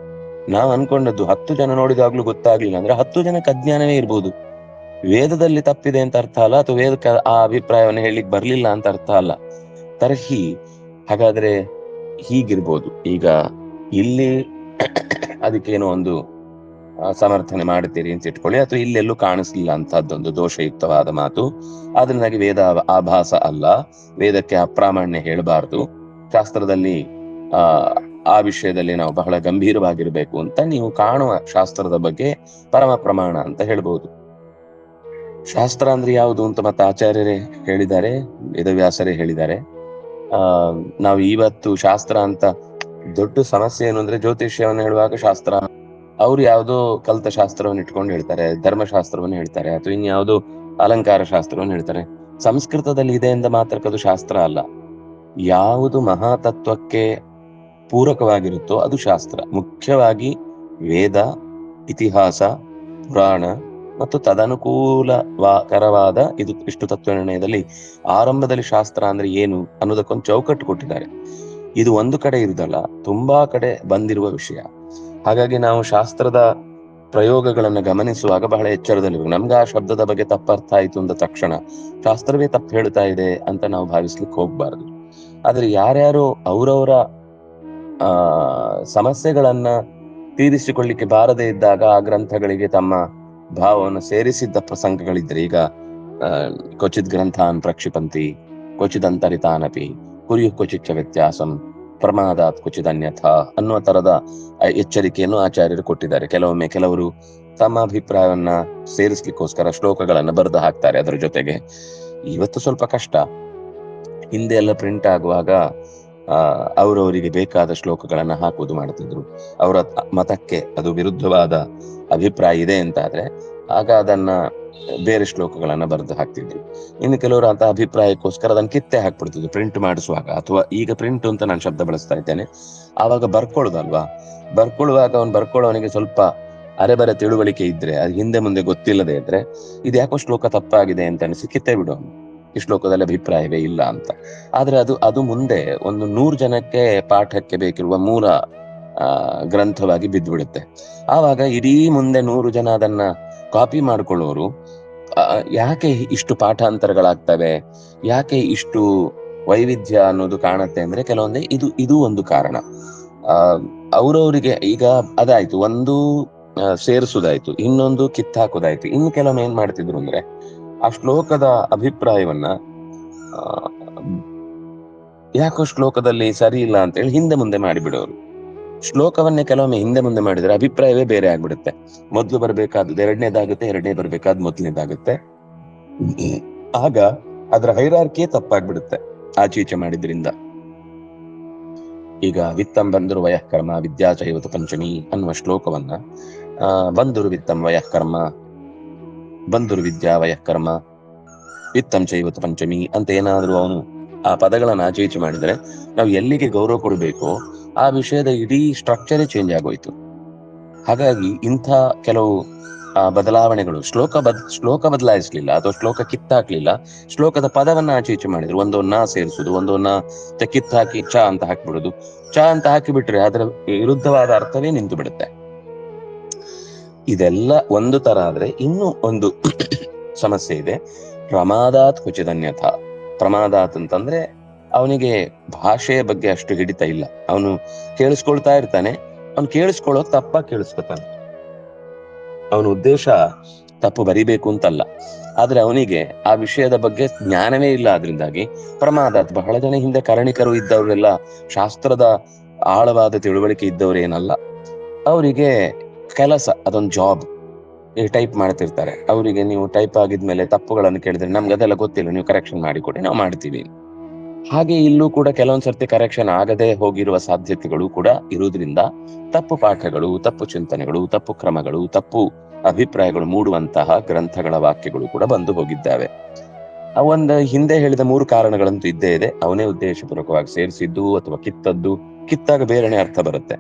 ನಾವು ಅನ್ಕೊಂಡದ್ದು 10 ಜನ ನೋಡಿದಾಗ್ಲೂ ಗೊತ್ತಾಗ್ಲಿಲ್ಲ ಅಂದ್ರೆ 10 ಜನಕ್ಕೆ ಅಜ್ಞಾನವೇ ಇರ್ಬೋದು. ವೇದದಲ್ಲಿ ತಪ್ಪಿದೆ ಅಂತ ಅರ್ಥ ಅಲ್ಲ, ಅಥವಾ ವೇದಕ್ಕೆ ಆ ಅಭಿಪ್ರಾಯವನ್ನು ಹೇಳಲಿಕ್ಕೆ ಬರ್ಲಿಲ್ಲ ಅಂತ ಅರ್ಥ ಅಲ್ಲ. ಹಾಗಾದ್ರೆ ಹೀಗಿರ್ಬೋದು. ಈಗ ಇಲ್ಲಿ ಅದಕ್ಕೇನೋ ಒಂದು ಸಮರ್ಥನೆ ಮಾಡ್ತೀರಿ ಅಂತ ಇಟ್ಕೊಳ್ಳಿ, ಅಥವಾ ಇಲ್ಲೆಲ್ಲೂ ಕಾಣಿಸ್ಲಿಲ್ಲ ಅಂತಹದ್ದೊಂದು ದೋಷಯುಕ್ತವಾದ ಮಾತು. ಅದರಿಂದಾಗಿ ವೇದ ಆಭಾಸ ಅಲ್ಲ, ವೇದಕ್ಕೆ ಅಪ್ರಾಮಾಣ್ಯ ಹೇಳಬಾರ್ದು. ಶಾಸ್ತ್ರದಲ್ಲಿ ಆ ವಿಷಯದಲ್ಲಿ ನಾವು ಬಹಳ ಗಂಭೀರವಾಗಿರ್ಬೇಕು ಅಂತ ನೀವು ಕಾಣುವ ಶಾಸ್ತ್ರದ ಬಗ್ಗೆ ಪರಮ ಪ್ರಮಾಣ ಅಂತ ಹೇಳ್ಬಹುದು. ಶಾಸ್ತ್ರ ಅಂದ್ರೆ ಯಾವುದು ಅಂತ ಮತ್ತೆ ಆಚಾರ್ಯರೇ ಹೇಳಿದ್ದಾರೆ, ವೇದವ್ಯಾಸರೇ ಹೇಳಿದ್ದಾರೆ. ನಾವು ಇವತ್ತು ಶಾಸ್ತ್ರ ಅಂತ ದೊಡ್ಡ ಸಮಸ್ಯೆ ಏನು ಅಂದ್ರೆ, ಜ್ಯೋತಿಷ್ಯವನ್ನು ಹೇಳುವಾಗ ಶಾಸ್ತ್ರ, ಅವ್ರು ಯಾವ್ದೋ ಕಲ್ತ ಶಾಸ್ತ್ರವನ್ನು ಇಟ್ಕೊಂಡು ಹೇಳ್ತಾರೆ, ಧರ್ಮಶಾಸ್ತ್ರವನ್ನು ಹೇಳ್ತಾರೆ, ಅಥವಾ ಇನ್ಯಾವುದೋ ಅಲಂಕಾರ ಶಾಸ್ತ್ರವನ್ನು ಹೇಳ್ತಾರೆ. ಸಂಸ್ಕೃತದಲ್ಲಿ ಇದೆ ಎಂದ ಮಾತ್ರಕ್ಕದು ಶಾಸ್ತ್ರ ಅಲ್ಲ. ಯಾವುದು ಮಹಾತತ್ವಕ್ಕೆ ಪೂರಕವಾಗಿರುತ್ತೋ ಅದು ಶಾಸ್ತ್ರ. ಮುಖ್ಯವಾಗಿ ವೇದ, ಇತಿಹಾಸ, ಪುರಾಣ ಮತ್ತು ತದನುಕೂಲಕರವಾದ ಇಷ್ಟು ತತ್ವನಿರ್ಣಯದಲ್ಲಿ ಆರಂಭದಲ್ಲಿ ಶಾಸ್ತ್ರ ಅಂದ್ರೆ ಏನು ಅನ್ನೋದಕ್ಕೊಂದು ಚೌಕಟ್ಟು ಕೊಟ್ಟಿದ್ದಾರೆ. ಇದು ಒಂದು ಕಡೆ ಇರುದಲ್ಲ, ತುಂಬಾ ಕಡೆ ಬಂದಿರುವ ವಿಷಯ. ಹಾಗಾಗಿ ನಾವು ಶಾಸ್ತ್ರದ ಪ್ರಯೋಗಗಳನ್ನು ಗಮನಿಸುವಾಗ ಬಹಳ ಎಚ್ಚರದಲ್ಲಿರು. ನಮ್ಗೆ ಆ ಶಬ್ದದ ಬಗ್ಗೆ ತಪ್ಪರ್ಥ ಆಯ್ತು ಅಂದ ತಕ್ಷಣ ಶಾಸ್ತ್ರವೇ ತಪ್ಪು ಹೇಳ್ತಾ ಇದೆ ಅಂತ ನಾವು ಭಾವಿಸ್ಲಿಕ್ಕೆ ಹೋಗ್ಬಾರ್ದು. ಆದ್ರೆ ಯಾರ್ಯಾರು ಅವರವರ ಸಮಸ್ಯೆಗಳನ್ನ ತೀರಿಸಿಕೊಳ್ಳಿಕ್ಕೆ ಬಾರದೇ ಇದ್ದಾಗ ಆ ಗ್ರಂಥಗಳಿಗೆ ತಮ್ಮ ಭಾವವನ್ನು ಸೇರಿಸಿದ್ದ ಪ್ರಸಂಗಗಳಿದ್ರೆ, ಈಗ ಕ್ವಚಿತ್ ಗ್ರಂಥಾನ್ ಪ್ರಕ್ಷಿಪಂತಿ ಕ್ವಚಿದಂತರಿತಾನಪಿ ಕುರಿಯು ಕ್ವಚಿಚ್ಚ ವ್ಯತ್ಯಾಸಂ ಪ್ರಮಾದಾತ್ ಕ್ವಚಿತ್ ಅನ್ಯಥ ಅನ್ನುವ ತರದ ಎಚ್ಚರಿಕೆಯನ್ನು ಆಚಾರ್ಯರು ಕೊಟ್ಟಿದ್ದಾರೆ. ಕೆಲವೊಮ್ಮೆ ಕೆಲವರು ತಮ್ಮ ಅಭಿಪ್ರಾಯವನ್ನ ಸೇರಿಸ್ಲಿಕ್ಕೋಸ್ಕರ ಶ್ಲೋಕಗಳನ್ನ ಬರೆದು ಹಾಕ್ತಾರೆ. ಅದರ ಜೊತೆಗೆ ಇವತ್ತು ಸ್ವಲ್ಪ ಕಷ್ಟ, ಹಿಂದೆ ಎಲ್ಲ ಪ್ರಿಂಟ್ ಆಗುವಾಗ ಅವರವರಿಗೆ ಬೇಕಾದ ಶ್ಲೋಕಗಳನ್ನ ಹಾಕುವುದು ಮಾಡ್ತಿದ್ರು. ಅವರ ಮತಕ್ಕೆ ಅದು ವಿರುದ್ಧವಾದ ಅಭಿಪ್ರಾಯ ಇದೆ ಅಂತ ಆದ್ರೆ ಆಗ ಅದನ್ನ ಬೇರೆ ಶ್ಲೋಕಗಳನ್ನ ಬರೆದು ಹಾಕ್ತಿದ್ರು. ಇನ್ನು ಕೆಲವರು ಅಂತ ಅಭಿಪ್ರಾಯಕ್ಕೋಸ್ಕರ ಅದನ್ನ ಕಿತ್ತೆ ಹಾಕ್ಬಿಡ್ತಿದ್ರು ಪ್ರಿಂಟ್ ಮಾಡಿಸುವಾಗ. ಅಥವಾ ಈಗ ಪ್ರಿಂಟ್ ಅಂತ ನಾನು ಶಬ್ದ ಬಳಸ್ತಾ ಇದ್ದೇನೆ, ಆವಾಗ ಬರ್ಕೊಳ್ಳೋದಲ್ವಾ, ಬರ್ಕೊಳ್ಳುವಾಗ ಅವ್ನು ಬರ್ಕೊಳ್ಳೋವನಿಗೆ ಸ್ವಲ್ಪ ಅರೆಬರೆ ತಿಳುವಳಿಕೆ ಇದ್ರೆ, ಅದು ಹಿಂದೆ ಮುಂದೆ ಗೊತ್ತಿಲ್ಲದೆ ಇದ್ರೆ, ಇದು ಯಾಕೋ ಶ್ಲೋಕ ತಪ್ಪಾಗಿದೆ ಅಂತ ಅನಿಸಿ ಕಿತ್ತೆ ಬಿಡೋನು, ಈ ಶ್ಲೋಕದಲ್ಲಿ ಅಭಿಪ್ರಾಯವೇ ಇಲ್ಲ ಅಂತ. ಆದ್ರೆ ಅದು ಮುಂದೆ ಒಂದು 100 ಜನಕ್ಕೆ ಪಾಠಕ್ಕೆ ಬೇಕಿರುವ ಮೂಲ ಗ್ರಂಥವಾಗಿ ಬಿದ್ದುಬಿಡುತ್ತೆ. ಆವಾಗ ಇಡೀ ಮುಂದೆ 100 ಜನ ಅದನ್ನ ಕಾಪಿ ಮಾಡ್ಕೊಳ್ಳೋರು ಯಾಕೆ ಇಷ್ಟು ಪಾಠಾಂತರಗಳಾಗ್ತವೆ, ಯಾಕೆ ಇಷ್ಟು ವೈವಿಧ್ಯ ಅನ್ನೋದು ಕಾಣುತ್ತೆ ಅಂದ್ರೆ ಕೆಲವೊಂದೇ ಇದು ಒಂದು ಕಾರಣ. ಅವ್ರವರಿಗೆ ಈಗ ಅದಾಯ್ತು, ಒಂದು ಸೇರಿಸುದಾಯ್ತು, ಇನ್ನೊಂದು ಕಿತ್ತಾಕೋದಾಯ್ತು. ಇನ್ನು ಕೆಲವೊಮ್ಮೆ ಏನ್ ಮಾಡ್ತಿದ್ರು ಅಂದ್ರೆ ಆ ಶ್ಲೋಕದ ಅಭಿಪ್ರಾಯವನ್ನ ಯಾಕೋ ಶ್ಲೋಕದಲ್ಲಿ ಸರಿ ಇಲ್ಲ ಅಂತ ಹೇಳಿ ಹಿಂದೆ ಮುಂದೆ ಮಾಡಿಬಿಡೋರು. ಶ್ಲೋಕವನ್ನೇ ಕೆಲವೊಮ್ಮೆ ಹಿಂದೆ ಮುಂದೆ ಮಾಡಿದ್ರೆ ಅಭಿಪ್ರಾಯವೇ ಬೇರೆ ಆಗ್ಬಿಡುತ್ತೆ. ಮೊದ್ಲು ಬರ್ಬೇಕಾದ್ದು ಎರಡನೇದಾಗುತ್ತೆ, ಎರಡನೇ ಬರ್ಬೇಕಾದ್ ಮೊದಲನೇದಾಗುತ್ತೆ. ಆಗ ಅದರ ಹೈರಾರ್ಕಿಯೇ ತಪ್ಪಾಗ್ಬಿಡುತ್ತೆ ಆಚೀಚೆ ಮಾಡಿದ್ರಿಂದ. ಈಗ ವಿತ್ತಂ ಬಂಧುರು ವಯಃಕರ್ಮ ವಿದ್ಯಾ ಚೈವತು ಪಂಚಮಿ ಅನ್ನುವ ಶ್ಲೋಕವನ್ನ ಬಂಧುರು ವಿತ್ತಂ ವಯಃಕರ್ಮ ಬಂಧುರು ವಿದ್ಯಾ ವಯಃಕರ್ಮ ವಿತ್ತಂ ಚೈವತು ಪಂಚಮಿ ಅಂತ ಏನಾದ್ರೂ ಅವನು ಆ ಪದಗಳನ್ನ ಆಚೀಚೆ ಮಾಡಿದ್ರೆ ನಾವು ಎಲ್ಲಿಗೆ ಗೌರವ ಕೊಡಬೇಕು ಆ ವಿಷಯದ ಇಡೀ ಸ್ಟ್ರಕ್ಚರೇ ಚೇಂಜ್ ಆಗೋಯ್ತು. ಹಾಗಾಗಿ ಇಂಥ ಕೆಲವು ಬದಲಾವಣೆಗಳು, ಶ್ಲೋಕ ಬದಲಾಯಿಸ್ಲಿಲ್ಲ ಅಥವಾ ಶ್ಲೋಕ ಕಿತ್ತಾಕ್ಲಿಲ್ಲ, ಶ್ಲೋಕದ ಪದವನ್ನ ಆಚೀಚೆ ಮಾಡಿದ್ರು. ಒಂದೊನ್ನ ಸೇರಿಸುದು, ಒಂದೊನ್ನ ಕಿತ್ತಾಕಿ ಚ ಅಂತ ಹಾಕಿಬಿಡುದು. ಚ ಅಂತ ಹಾಕಿಬಿಟ್ರೆ ಅದರ ವಿರುದ್ಧವಾದ ಅರ್ಥವೇ ನಿಂತು ಬಿಡುತ್ತೆ. ಇದೆಲ್ಲ ಒಂದು ತರ ಆದ್ರೆ ಇನ್ನೂ ಒಂದು ಸಮಸ್ಯೆ ಇದೆ, ಪ್ರಮಾದಾತ್ ಕ್ವಚಿದನ್ಯಥ. ಪ್ರಮಾದಾತ್ ಅಂತಂದ್ರೆ ಅವನಿಗೆ ಭಾಷೆಯ ಬಗ್ಗೆ ಅಷ್ಟು ಹಿಡಿತ ಇಲ್ಲ, ಅವನು ಕೇಳಿಸ್ಕೊಳ್ತಾ ಇರ್ತಾನೆ, ಅವನು ಕೇಳಿಸ್ಕೊಳ್ಳೋಕ್ ತಪ್ಪಾಗಿ ಕೇಳಿಸ್ಕೊತಾನೆ. ಅವನ ಉದ್ದೇಶ ತಪ್ಪು ಬರಿಬೇಕು ಅಂತಲ್ಲ, ಆದ್ರೆ ಅವನಿಗೆ ಆ ವಿಷಯದ ಬಗ್ಗೆ ಜ್ಞಾನವೇ ಇಲ್ಲ. ಆದ್ರಿಂದಾಗಿ ಪ್ರಮಾದಾತ್. ಬಹಳ ಜನ ಹಿಂದೆ ಕರಣಿಕರು ಇದ್ದವರೆಲ್ಲ ಶಾಸ್ತ್ರದ ಆಳವಾದ ತಿಳುವಳಿಕೆ ಇದ್ದವ್ರೇನಲ್ಲ, ಅವರಿಗೆ ಕೆಲಸ ಅದೊಂದು ಜಾಬ್, ಟೈಪ್ ಮಾಡ್ತಿರ್ತಾರೆ. ಅವರಿಗೆ ನೀವು ಟೈಪ್ ಆಗಿದ್ಮೇಲೆ ತಪ್ಪುಗಳನ್ನು ಕೇಳಿದ್ರೆ ನಮ್ಗೆ ಅದೆಲ್ಲ ಗೊತ್ತಿಲ್ಲ, ನೀವು ಕರೆಕ್ಷನ್ ಮಾಡಿಕೊಡಿ, ನಾವು ಮಾಡ್ತೀವಿ. ಹಾಗೆ ಇಲ್ಲೂ ಕೂಡ ಕೆಲವೊಂದ್ಸರ್ತಿ ಕರೆಕ್ಷನ್ ಆಗದೆ ಹೋಗಿರುವ ಸಾಧ್ಯತೆಗಳು ಕೂಡ ಇರುವುದರಿಂದ ತಪ್ಪು ಪಾಠಗಳು, ತಪ್ಪು ಚಿಂತನೆಗಳು, ತಪ್ಪು ಕ್ರಮಗಳು, ತಪ್ಪು ಅಭಿಪ್ರಾಯಗಳು ಮೂಡುವಂತಹ ಗ್ರಂಥಗಳ ವಾಕ್ಯಗಳು ಕೂಡ ಬಂದು ಹೋಗಿದ್ದಾವೆ. ಒಂದು ಹಿಂದೆ ಹೇಳಿದ 3 ಕಾರಣಗಳಂತೂ ಇದ್ದೇ ಇದೆ. ಅವನೇ ಉದ್ದೇಶಪೂರ್ವಕವಾಗಿ ಸೇರಿಸಿದ್ದು ಅಥವಾ ಕಿತ್ತದ್ದು. ಕಿತ್ತಾಗ ಬೇರೆನೆ ಅರ್ಥ ಬರುತ್ತೆ,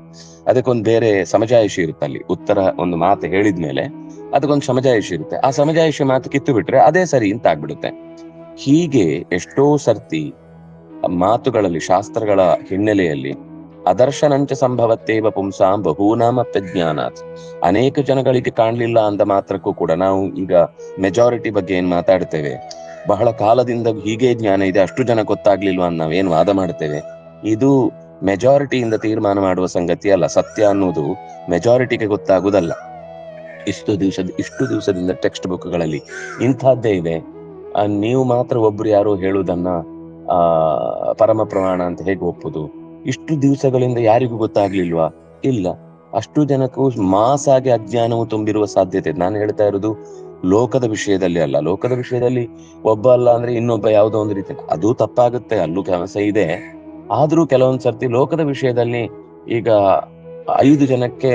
ಅದಕ್ಕೊಂದು ಬೇರೆ ಸಮಜಾಯಿಷಿ ಇರುತ್ತೆ. ಅಲ್ಲಿ ಉತ್ತರ ಒಂದು ಮಾತು ಹೇಳಿದ್ಮೇಲೆ ಅದಕ್ಕೊಂದು ಸಮಜಾಯಿಷಿ ಇರುತ್ತೆ, ಆ ಸಮಜಾಯಿಷಿ ಮಾತು ಕಿತ್ತು ಬಿಟ್ರೆ ಅದೇ ಸರಿ ಅಂತ ಆಗ್ಬಿಡುತ್ತೆ. ಹೀಗೆ ಎಷ್ಟೋ ಸರ್ತಿ ಮಾತುಗಳಲ್ಲಿ, ಶಾಸ್ತ್ರಗಳ ಹಿನ್ನೆಲೆಯಲ್ಲಿ ಅದರ್ಶನಂಚ ಸಂಭವತ್ತೇವ ಪುಂಸಾಂ ಬಹೂನಾಮಪ್ಯಜ್ಞಾನಾತ್. ಅನೇಕ ಜನಗಳಿಗೆ ಕಾಣ್ಲಿಲ್ಲ ಅಂದ ಮಾತ್ರಕ್ಕೂ ಕೂಡ, ನಾವು ಈಗ ಮೆಜಾರಿಟಿ ಬಗ್ಗೆ ಏನ್ ಮಾತಾಡ್ತೇವೆ, ಬಹಳ ಕಾಲದಿಂದ ಹೀಗೆ ಜ್ಞಾನ ಇದೆ, ಅಷ್ಟು ಜನ ಗೊತ್ತಾಗ್ಲಿಲ್ವಾ ಅಂತ ನಾವೇನ್ ವಾದ ಮಾಡ್ತೇವೆ, ಇದು ಮೆಜಾರಿಟಿಯಿಂದ ತೀರ್ಮಾನ ಮಾಡುವ ಸಂಗತಿ ಅಲ್ಲ. ಸತ್ಯ ಅನ್ನೋದು ಮೆಜಾರಿಟಿಗೆ ಗೊತ್ತಾಗುವುದಲ್ಲ. ಇಷ್ಟು ದಿವಸದಿಂದ ಟೆಕ್ಸ್ಟ್ ಬುಕ್ಗಳಲ್ಲಿ ಇಂಥದ್ದೇ ಇದೆ. ನೀವು ಮಾತ್ರ ಒಬ್ರು ಯಾರೋ ಹೇಳುವುದನ್ನ ಪರಮ ಪ್ರಮಾಣ ಅಂತ ಹೇಗೆ ಒಪ್ಪುದು? ಇಷ್ಟು ದಿವಸಗಳಿಂದ ಯಾರಿಗೂ ಗೊತ್ತಾಗ್ಲಿಲ್ವಾ? ಇಲ್ಲ. ಅಷ್ಟು ಜನಕ್ಕೂ ಮಾಸ್ ಆಗಿ ಅಜ್ಞಾನವು ತುಂಬಿರುವ ಸಾಧ್ಯತೆ. ನಾನು ಹೇಳ್ತಾ ಇರೋದು ಲೋಕದ ವಿಷಯದಲ್ಲಿ ಅಲ್ಲ. ಲೋಕದ ವಿಷಯದಲ್ಲಿ ಒಬ್ಬ ಅಲ್ಲ ಅಂದ್ರೆ ಇನ್ನೊಬ್ಬ ಯಾವುದೋ ಒಂದು ರೀತಿ ಅದು ತಪ್ಪಾಗುತ್ತೆ, ಅಲ್ಲೂ ಕೆಲಸ ಇದೆ. ಆದ್ರೂ ಕೆಲವೊಂದ್ ಸರ್ತಿ ಲೋಕದ ವಿಷಯದಲ್ಲಿ ಈಗ 5 ಜನಕ್ಕೆ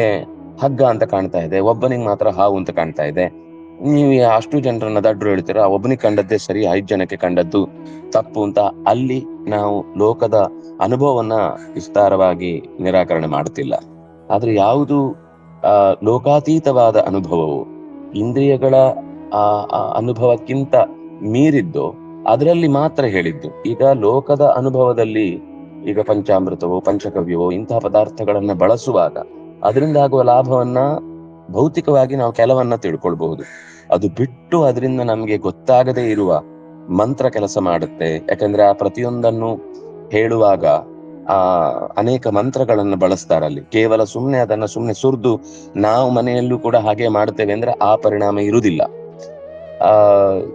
ಹಗ್ಗ ಅಂತ ಕಾಣ್ತಾ ಇದೆ, ಒಬ್ಬನಿಗೆ ಮಾತ್ರ ಹಾವು ಅಂತ ಕಾಣ್ತಾ ಇದೆ. ನೀವು ಅಷ್ಟು ಜನರನ್ನ ದಡ್ರು ಹೇಳ್ತೀರಾ, ಒಬ್ಬನಿಗೆ ಕಂಡದ್ದೇ ಸರಿ, 5 ಜನಕ್ಕೆ ಕಂಡದ್ದು ತಪ್ಪು ಅಂತ. ಅಲ್ಲಿ ನಾವು ಲೋಕದ ಅನುಭವವನ್ನ ವಿಸ್ತಾರವಾಗಿ ನಿರಾಕರಣೆ ಮಾಡ್ತಿಲ್ಲ. ಆದ್ರೆ ಯಾವುದು ಲೋಕಾತೀತವಾದ ಅನುಭವವು ಇಂದ್ರಿಯಗಳ ಅನುಭವಕ್ಕಿಂತ ಮೀರಿದ್ದು, ಅದರಲ್ಲಿ ಮಾತ್ರ ಹೇಳಿದ್ದು. ಈಗ ಲೋಕದ ಅನುಭವದಲ್ಲಿ ಈಗ ಪಂಚಾಮೃತವೋ ಪಂಚಕವ್ಯವೋ ಇಂತಹ ಪದಾರ್ಥಗಳನ್ನ ಬಳಸುವಾಗ ಅದರಿಂದ ಆಗುವ ಲಾಭವನ್ನ ಭೌತಿಕವಾಗಿ ನಾವು ಕೆಲವನ್ನ ತಿಳ್ಕೊಳ್ಬಹುದು. ಅದು ಬಿಟ್ಟು ಅದರಿಂದ ನಮ್ಗೆ ಗೊತ್ತಾಗದೇ ಇರುವ ಮಂತ್ರ ಕೆಲಸ ಮಾಡುತ್ತೆ. ಯಾಕಂದ್ರೆ ಆ ಪ್ರತಿಯೊಂದನ್ನು ಹೇಳುವಾಗ ಅನೇಕ ಮಂತ್ರಗಳನ್ನ ಬಳಸ್ತಾರಲ್ಲಿ. ಕೇವಲ ಅದನ್ನ ಸುಮ್ನೆ ಸುರಿದು ನಾವು ಮನೆಯಲ್ಲೂ ಕೂಡ ಹಾಗೆ ಮಾಡ್ತೇವೆ ಅಂದ್ರೆ ಆ ಪರಿಣಾಮ ಇರುವುದಿಲ್ಲ.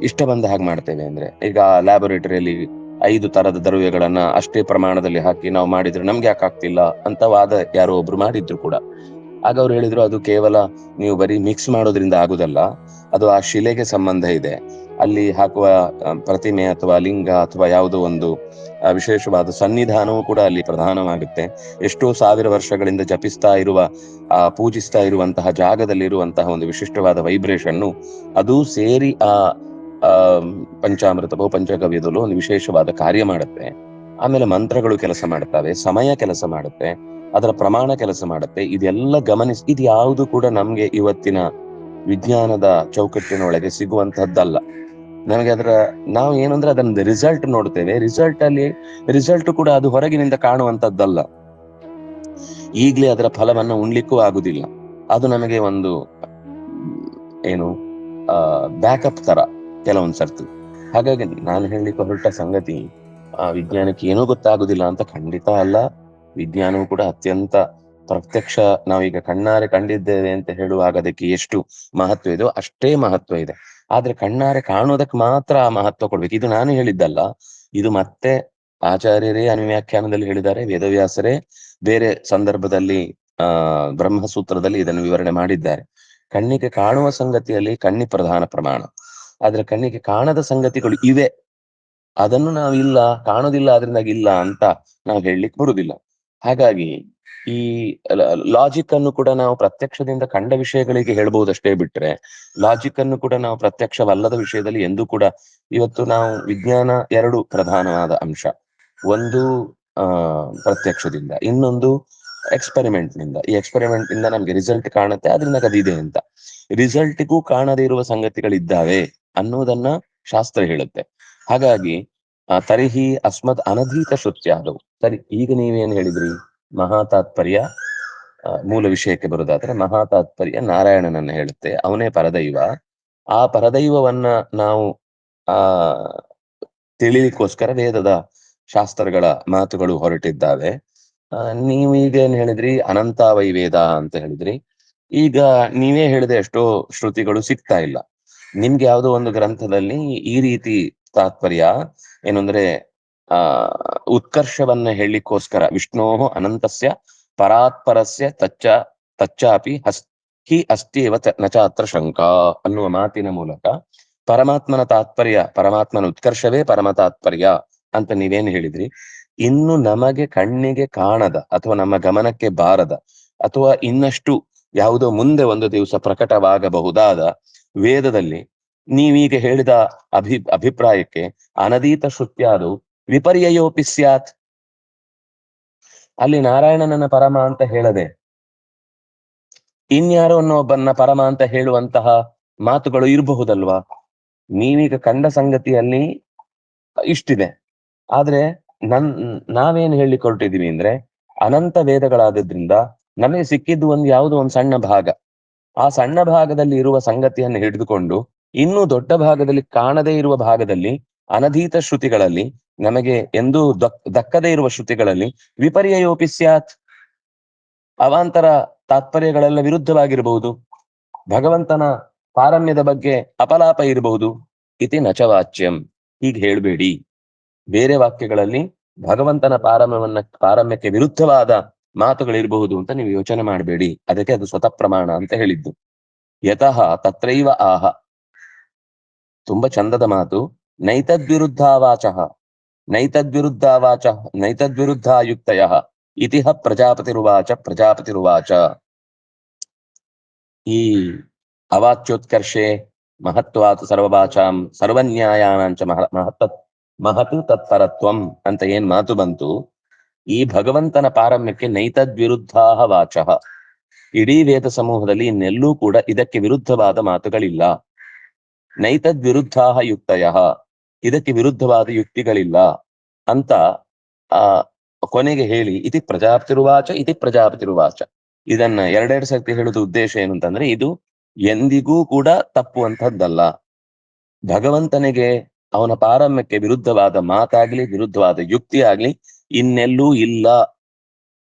ಇಷ್ಟ ಬಂದ ಹಾಗೆ ಮಾಡ್ತೇವೆ ಅಂದ್ರೆ, ಈಗ ಲ್ಯಾಬೊರೇಟರಿಯಲ್ಲಿ 5 ತರದ ದ್ರವ್ಯಗಳನ್ನ ಅಷ್ಟೇ ಪ್ರಮಾಣದಲ್ಲಿ ಹಾಕಿ ನಾವು ಮಾಡಿದ್ರೆ ನಮ್ಗೆ ಯಾಕೆ ಆಗ್ತಿಲ್ಲ ಅಂತ ವಾದ ಯಾರೋ ಒಬ್ರು ಮಾಡಿದ್ರು ಕೂಡ. ಆಗ ಅವ್ರು ಹೇಳಿದ್ರು, ಅದು ಕೇವಲ ನೀವು ಬರೀ ಮಿಕ್ಸ್ ಮಾಡೋದ್ರಿಂದ ಆಗುದಲ್ಲ, ಅದು ಆ ಶಿಲೆಗೆ ಸಂಬಂಧ ಇದೆ. ಅಲ್ಲಿ ಹಾಕುವ ಪ್ರತಿಮೆ ಅಥವಾ ಲಿಂಗ ಅಥವಾ ಯಾವುದೋ ಒಂದು ವಿಶೇಷವಾದ ಸನ್ನಿಧಾನವೂ ಕೂಡ ಅಲ್ಲಿ ಪ್ರಧಾನವಾಗುತ್ತೆ. ಎಷ್ಟೋ ಸಾವಿರ ವರ್ಷಗಳಿಂದ ಜಪಿಸ್ತಾ ಇರುವ ಪೂಜಿಸ್ತಾ ಇರುವಂತಹ ಜಾಗದಲ್ಲಿರುವಂತಹ ಒಂದು ವಿಶಿಷ್ಟವಾದ ವೈಬ್ರೇಷನ್ನು ಅದು ಸೇರಿ ಆ ಪಂಚಾಮೃತವೋ ಪಂಚಗವ್ಯದಲ್ಲೋ ಒಂದು ವಿಶೇಷವಾದ ಕಾರ್ಯ ಮಾಡುತ್ತೆ. ಆಮೇಲೆ ಮಂತ್ರಗಳು ಕೆಲಸ ಮಾಡ್ತವೆ, ಸಮಯ ಕೆಲಸ ಮಾಡುತ್ತೆ, ಅದರ ಪ್ರಮಾಣ ಕೆಲಸ ಮಾಡುತ್ತೆ. ಇದೆಲ್ಲ ಗಮನಿಸಿ, ಇದು ಯಾವುದು ಕೂಡ ನಮ್ಗೆ ಇವತ್ತಿನ ವಿಜ್ಞಾನದ ಚೌಕಟ್ಟಿನೊಳಗೆ ಸಿಗುವಂತಹದ್ದಲ್ಲ. ನಮಗೆ ನಾವು ಏನಂದ್ರೆ ಅದನ್ನ ರಿಸಲ್ಟ್ ನೋಡ್ತೇವೆ, ರಿಸಲ್ಟ್ ಕೂಡ ಅದು ಹೊರಗಿನಿಂದ ಕಾಣುವಂತದ್ದಲ್ಲ. ಈಗ್ಲೇ ಅದರ ಫಲವನ್ನ ಉಣ್ಲಿಕ್ಕೂ ಆಗುದಿಲ್ಲ. ಅದು ನಮಗೆ ಒಂದು ಬ್ಯಾಕಪ್ ತರ ಕೆಲವೊಂದ್ ಸರ್ತಿ. ಹಾಗಾಗಿ ನಾನು ಹೇಳಲಿಕ್ಕೆ ಹೊರಟ ಸಂಗತಿ, ವಿಜ್ಞಾನಕ್ಕೆ ಏನೂ ಗೊತ್ತಾಗುದಿಲ್ಲ ಅಂತ ಖಂಡಿತ ಅಲ್ಲ. ವಿಜ್ಞಾನವು ಕೂಡ ಅತ್ಯಂತ ಪ್ರತ್ಯಕ್ಷ, ನಾವೀಗ ಕಣ್ಣಾರೆ ಕಂಡಿದ್ದೇವೆ ಅಂತ ಹೇಳುವಾಗ ಅದಕ್ಕೆ ಎಷ್ಟು ಮಹತ್ವ ಇದೆಯೋ ಅಷ್ಟೇ ಮಹತ್ವ ಇದೆ. ಆದ್ರೆ ಕಣ್ಣಾರೆ ಕಾಣೋದಕ್ಕೆ ಮಾತ್ರ ಆ ಮಹತ್ವ ಕೊಡ್ಬೇಕು. ಇದು ನಾನು ಹೇಳಿದ್ದಲ್ಲ, ಇದು ಮತ್ತೆ ಆಚಾರ್ಯರೇ ಅನುವ್ಯಾಖ್ಯಾನದಲ್ಲಿ ಹೇಳಿದ್ದಾರೆ, ವೇದವ್ಯಾಸರೇ ಬೇರೆ ಸಂದರ್ಭದಲ್ಲಿ ಬ್ರಹ್ಮಸೂತ್ರದಲ್ಲಿ ಇದನ್ನು ವಿವರಣೆ ಮಾಡಿದ್ದಾರೆ. ಕಣ್ಣಿಗೆ ಕಾಣುವ ಸಂಗತಿಯಲ್ಲಿ ಕಣ್ಣಿ ಪ್ರಧಾನ ಪ್ರಮಾಣ. ಆದ್ರೆ ಕಣ್ಣಿಗೆ ಕಾಣದ ಸಂಗತಿಗಳು ಇವೆ, ಅದನ್ನು ನಾವು ಇಲ್ಲ, ಕಾಣೋದಿಲ್ಲ, ಅದರಿಂದಾಗಿ ಇಲ್ಲ ಅಂತ ನಾವು ಹೇಳಲಿಕ್ಕೆ ಬರುದಿಲ್ಲ. ಹಾಗಾಗಿ ಈ ಲಾಜಿಕ್ ಅನ್ನು ಕೂಡ ನಾವು ಪ್ರತ್ಯಕ್ಷದಿಂದ ಕಂಡ ವಿಷಯಗಳಿಗೆ ಹೇಳ್ಬಹುದಷ್ಟೇ ಬಿಟ್ರೆ, ಲಾಜಿಕ್ ಅನ್ನು ಕೂಡ ನಾವು ಪ್ರತ್ಯಕ್ಷವಲ್ಲದ ವಿಷಯದಲ್ಲಿ ಎಂದೂ ಕೂಡ, ಇವತ್ತು ನಾವು ವಿಜ್ಞಾನ 2 ಪ್ರಧಾನವಾದ ಅಂಶ. ಒಂದು ಪ್ರತ್ಯಕ್ಷದಿಂದ, ಇನ್ನೊಂದು ಎಕ್ಸ್ಪೆರಿಮೆಂಟ್ ನಿಂದ. ಈ ಎಕ್ಸ್ಪೆರಿಮೆಂಟ್ ನಿಂದ ನಮ್ಗೆ ರಿಸಲ್ಟ್ ಕಾಣುತ್ತೆ, ಅದರಿಂದ ಅದಿದೆ ಅಂತ. ರಿಸಲ್ಟ್ಗೂ ಕಾಣದೇ ಇರುವ ಸಂಗತಿಗಳಿದ್ದಾವೆ ಅನ್ನೋದನ್ನ ಶಾಸ್ತ್ರ ಹೇಳುತ್ತೆ. ಹಾಗಾಗಿ ತರಿಹಿ ಅಸ್ಮದ್ ಅನಧೀತ ಶ್ರುತ್ಯಾದವು. ಸರಿ, ಈಗ ನೀವೇನ್ ಹೇಳಿದ್ರಿ? ಮಹಾತಾತ್ಪರ್ಯ, ಮೂಲ ವಿಷಯಕ್ಕೆ ಬರುದಾದ್ರೆ ಮಹಾತಾತ್ಪರ್ಯ ನಾರಾಯಣನನ್ನ ಹೇಳುತ್ತೆ, ಅವನೇ ಪರದೈವ. ಆ ಪರದೈವವನ್ನ ನಾವು ತಿಳಿಲಿಕ್ಕೋಸ್ಕರ ವೇದದ ಶಾಸ್ತ್ರಗಳ ಮಾತುಗಳು ಹೊರಟಿದ್ದಾವೆ. ನೀವು ಈಗ ಏನ್ ಹೇಳಿದ್ರಿ? ಅನಂತಾವೈ ವೇದ ಅಂತ ಹೇಳಿದ್ರಿ. ಈಗ ನೀವೇ ಹೇಳಿದೆ ಎಷ್ಟೋ ಶ್ರುತಿಗಳು ಸಿಗ್ತಾ ಇಲ್ಲ. ನಿಮ್ಗೆ ಯಾವುದೋ ಒಂದು ಗ್ರಂಥದಲ್ಲಿ ಈ ರೀತಿ ತಾತ್ಪರ್ಯ ಏನಂದ್ರೆ, ಉತ್ಕರ್ಷವನ್ನ ಹೇಳಲಿಕ್ಕೋಸ್ಕರ ವಿಷ್ಣೋ ಅನಂತಸ್ಯ ಪರಾತ್ಪರಸ್ಯ ತಚ್ಚಾಪಿ ಹಿ ಅಸ್ತಿವ ನಚ ಅತ್ರ ಶಂಕಾ ಅನ್ನುವ ಮಾತಿನ ಮೂಲಕ ಪರಮಾತ್ಮನ ತಾತ್ಪರ್ಯ, ಪರಮಾತ್ಮನ ಉತ್ಕರ್ಷವೇ ಪರಮ ತಾತ್ಪರ್ಯ ಅಂತ ನೀವೇನ್ ಹೇಳಿದ್ರಿ. ಇನ್ನು ನಮಗೆ ಕಣ್ಣಿಗೆ ಕಾಣದ ಅಥವಾ ನಮ್ಮ ಗಮನಕ್ಕೆ ಬಾರದ ಅಥವಾ ಇನ್ನಷ್ಟು ಯಾವುದೋ ಮುಂದೆ ಒಂದು ದಿವಸ ಪ್ರಕಟವಾಗಬಹುದಾದ ವೇದದಲ್ಲಿ ನೀವೀಗ ಹೇಳಿದ ಅಭಿಪ್ರಾಯಕ್ಕೆ ಅನಧೀತ ಶ್ರುತ್ಯಾದು ವಿಪರ್ಯಯೋಪಿ ಸ್ಯಾತ್. ಅಲ್ಲಿ ನಾರಾಯಣನನ್ನ ಪರಮ ಅಂತ ಹೇಳದೆ ಇನ್ಯಾರೋ ಒಬ್ಬನ್ನ ಪರಮ ಅಂತ ಹೇಳುವಂತಹ ಮಾತುಗಳು ಇರಬಹುದಲ್ವಾ? ನೀವೀಗ ಕಂಡ ಸಂಗತಿಯಲ್ಲಿ ಇಷ್ಟಿದೆ. ಆದ್ರೆ ನಾವೇನ್ ಹೇಳಲಿಕ್ಕೆ ಹೊರಟಿದೀವಿ ಅಂದ್ರೆ, ಅನಂತ ವೇದಗಳಾದ್ರಿಂದ ನಮಗೆ ಸಿಕ್ಕಿದ್ದು ಯಾವುದೋ ಒಂದು ಸಣ್ಣ ಭಾಗ. ಆ ಸಣ್ಣ ಭಾಗದಲ್ಲಿ ಇರುವ ಸಂಗತಿಯನ್ನು ಹಿಡಿದುಕೊಂಡು ಇನ್ನೂ ದೊಡ್ಡ ಭಾಗದಲ್ಲಿ ಕಾಣದೇ ಇರುವ ಭಾಗದಲ್ಲಿ ಅನಧೀತ ಶ್ರುತಿಗಳಲ್ಲಿ, ನಮಗೆ ಎಂದೂ ದಕ್ಕದೇ ಇರುವ ಶ್ರುತಿಗಳಲ್ಲಿ ವಿಪರ್ಯಯೋಪಿ ಸ್ಯಾತ್, ಅವಾಂತರ ತಾತ್ಪರ್ಯಗಳೆಲ್ಲ ವಿರುದ್ಧವಾಗಿರಬಹುದು. ಭಗವಂತನ ಪಾರಮ್ಯದ ಬಗ್ಗೆ ಅಪಲಾಪ ಇರಬಹುದು. ಇತಿ ನಚವಾಚ್ಯಂ, ಹೀಗೆ ಹೇಳ್ಬೇಡಿ. ಬೇರೆ ವಾಕ್ಯಗಳಲ್ಲಿ ಭಗವಂತನ ಪಾರಮ್ಯಕ್ಕೆ ವಿರುದ್ಧವಾದ ಮಾತುಗಳಿರಬಹುದು ಅಂತ ನೀವು ಯೋಚನೆ ಮಾಡಬೇಡಿ, ಅದಕ್ಕೆ ಅದು ಸ್ವತಃ ಪ್ರಮಾಣ ಅಂತ ಹೇಳಿದ್ದು. ಯತಃ ತತ್ರೈವ ಆಹ, ತುಂಬಾ ಚಂದದ ಮಾತು. ನೈತದ್ವಿರುದ್ಧಾವಾಚ ನೈತದ್ವಿರುದ್ಧಾಯುಕ್ತಯ ಇತಿಹ ಪ್ರಜಾಪತಿರುವಾಚ. ಈ ಅವಾಚ್ಯೋತ್ಕರ್ಷೆ ಮಹತ್ವಾತ್ ಸರ್ವವಾಚಾಂ ಸರ್ವನ್ಯಾಯಾನಾಂಚ ಮಹತ್ ತತ್ಪರತ್ವಂ ಅಂತ ಏನ್ ಮಾತು ಬಂತು, ಈ ಭಗವಂತನ ಪಾರಮ್ಯಕ್ಕೆ ನೈತದ್ವಿರುದ್ಧಾ ವಾಚ, ಇಡೀ ವೇದ ಸಮೂಹದಲ್ಲಿ ಇನ್ನೆಲ್ಲೂ ಕೂಡ ಇದಕ್ಕೆ ವಿರುದ್ಧವಾದ ಮಾತುಗಳಿಲ್ಲ. ನೈತದ್ವಿರುದ್ಧಾ ಯುಕ್ತಯ, ಇದಕ್ಕೆ ವಿರುದ್ಧವಾದ ಯುಕ್ತಿಗಳಿಲ್ಲ ಅಂತ ಕೊನೆಗೆ ಹೇಳಿ ಇತಿ ಪ್ರಜಾಪತಿರುವಾಚ. ಇದನ್ನ ಎರಡೆರಡು ಸರ್ತಿ ಹೇಳುದ ಉದ್ದೇಶ ಏನು ಅಂತಂದ್ರೆ, ಇದು ಎಂದಿಗೂ ಕೂಡ ತಪ್ಪುವಂಥದ್ದಲ್ಲ. ಭಗವಂತನಿಗೆ ಅವನ ಪಾರಮ್ಯಕ್ಕೆ ವಿರುದ್ಧವಾದ ಮಾತಾಗ್ಲಿ ವಿರುದ್ಧವಾದ ಯುಕ್ತಿ ಆಗ್ಲಿ ಇನ್ನೆಲ್ಲೂ ಇಲ್ಲ.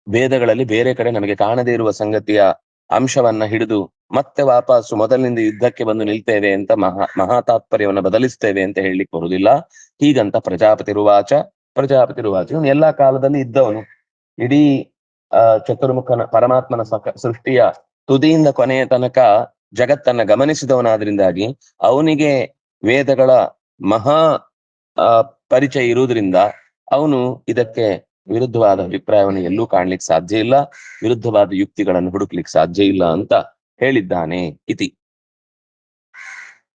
ವೇದಗಳಲ್ಲಿ ಬೇರೆ ಕಡೆ ನಮಗೆ ಕಾಣದೇ ಇರುವ ಸಂಗತಿಯ ಅಂಶವನ್ನ ಹಿಡಿದು ಮತ್ತೆ ವಾಪಸ್ಸು ಮೊದಲಿನಿಂದ ಯುದ್ಧಕ್ಕೆ ಬಂದು ನಿಲ್ತೇವೆ ಅಂತ ಮಹಾತಾತ್ಪರ್ಯವನ್ನ ಬದಲಿಸ್ತೇವೆ ಅಂತ ಹೇಳಲಿಕ್ಕೆ ಬರುವುದಿಲ್ಲ. ಹೀಗಂತ ಪ್ರಜಾಪತಿರುವಾಚ ಇವನು ಎಲ್ಲಾ ಕಾಲದಲ್ಲಿ ಇದ್ದವನು. ಇಡೀ ಚತುರ್ಮುಖನ ಪರಮಾತ್ಮನ ಸೃಷ್ಟಿಯ ತುದಿಯಿಂದ ಕೊನೆಯ ತನಕ ಜಗತ್ತನ್ನ ಗಮನಿಸಿದವನಾದ್ರಿಂದಾಗಿ ಅವನಿಗೆ ವೇದಗಳ ಮಹಾ ಪರಿಚಯ ಇರುವುದರಿಂದ ಅವನು ಇದಕ್ಕೆ ವಿರುದ್ಧವಾದ ಅಭಿಪ್ರಾಯವನ್ನು ಎಲ್ಲೂ ಕಾಣ್ಲಿಕ್ಕೆ ಸಾಧ್ಯ ಇಲ್ಲ, ವಿರುದ್ಧವಾದ ಯುಕ್ತಿಗಳನ್ನು ಹುಡುಕ್ಲಿಕ್ಕೆ ಸಾಧ್ಯ ಇಲ್ಲ ಅಂತ ಹೇಳಿದ್ದಾನೆ ಇತಿ.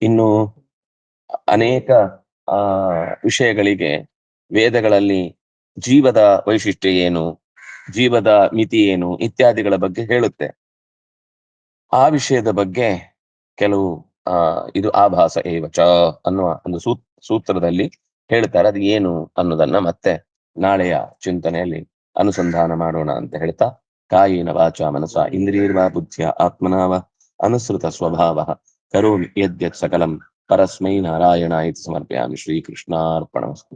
ಇನ್ನು ಅನೇಕ ವಿಷಯಗಳಿಗೆ ವೇದಗಳಲ್ಲಿ ಜೀವದ ವೈಶಿಷ್ಟ್ಯ ಏನು, ಜೀವದ ಮಿತಿ ಏನು ಇತ್ಯಾದಿಗಳ ಬಗ್ಗೆ ಹೇಳುತ್ತೆ. ಆ ವಿಷಯದ ಬಗ್ಗೆ ಕೆಲವು ಇದು ಆಭಾಸ ಏವಚ ಅನ್ನುವ ಒಂದು ಸೂತ್ರದಲ್ಲಿ ಹೇಳ್ತಾರೆ. ಅದು ಏನು ಅನ್ನೋದನ್ನ ಮತ್ತೆ ನಾಳೆಯ ಚಿಂತನೆಯಲ್ಲಿ ಅನುಸಂಧಾನ ಮಾಡೋಣ ಅಂತ ಹೇಳ್ತಾ, ಕಾಯೇನ ವಾಚ ಮನಸ ಇಂದ್ರಿಯರ್ವಾ ಬುದ್ಧಿಯ ಆತ್ಮನಾವ ಅನುಸೃತ ಸ್ವಭಾವ ಕರೋಮಿ ಯದ್ಯತ್ ಸಕಲಂ ಪರಸ್ಮೈ ನಾರಾಯಣಾಯ ಸಮರ್ಪಯಾಮಿ. ಶ್ರೀಕೃಷ್ಣಾರ್ಪಣಮಸ್ತು.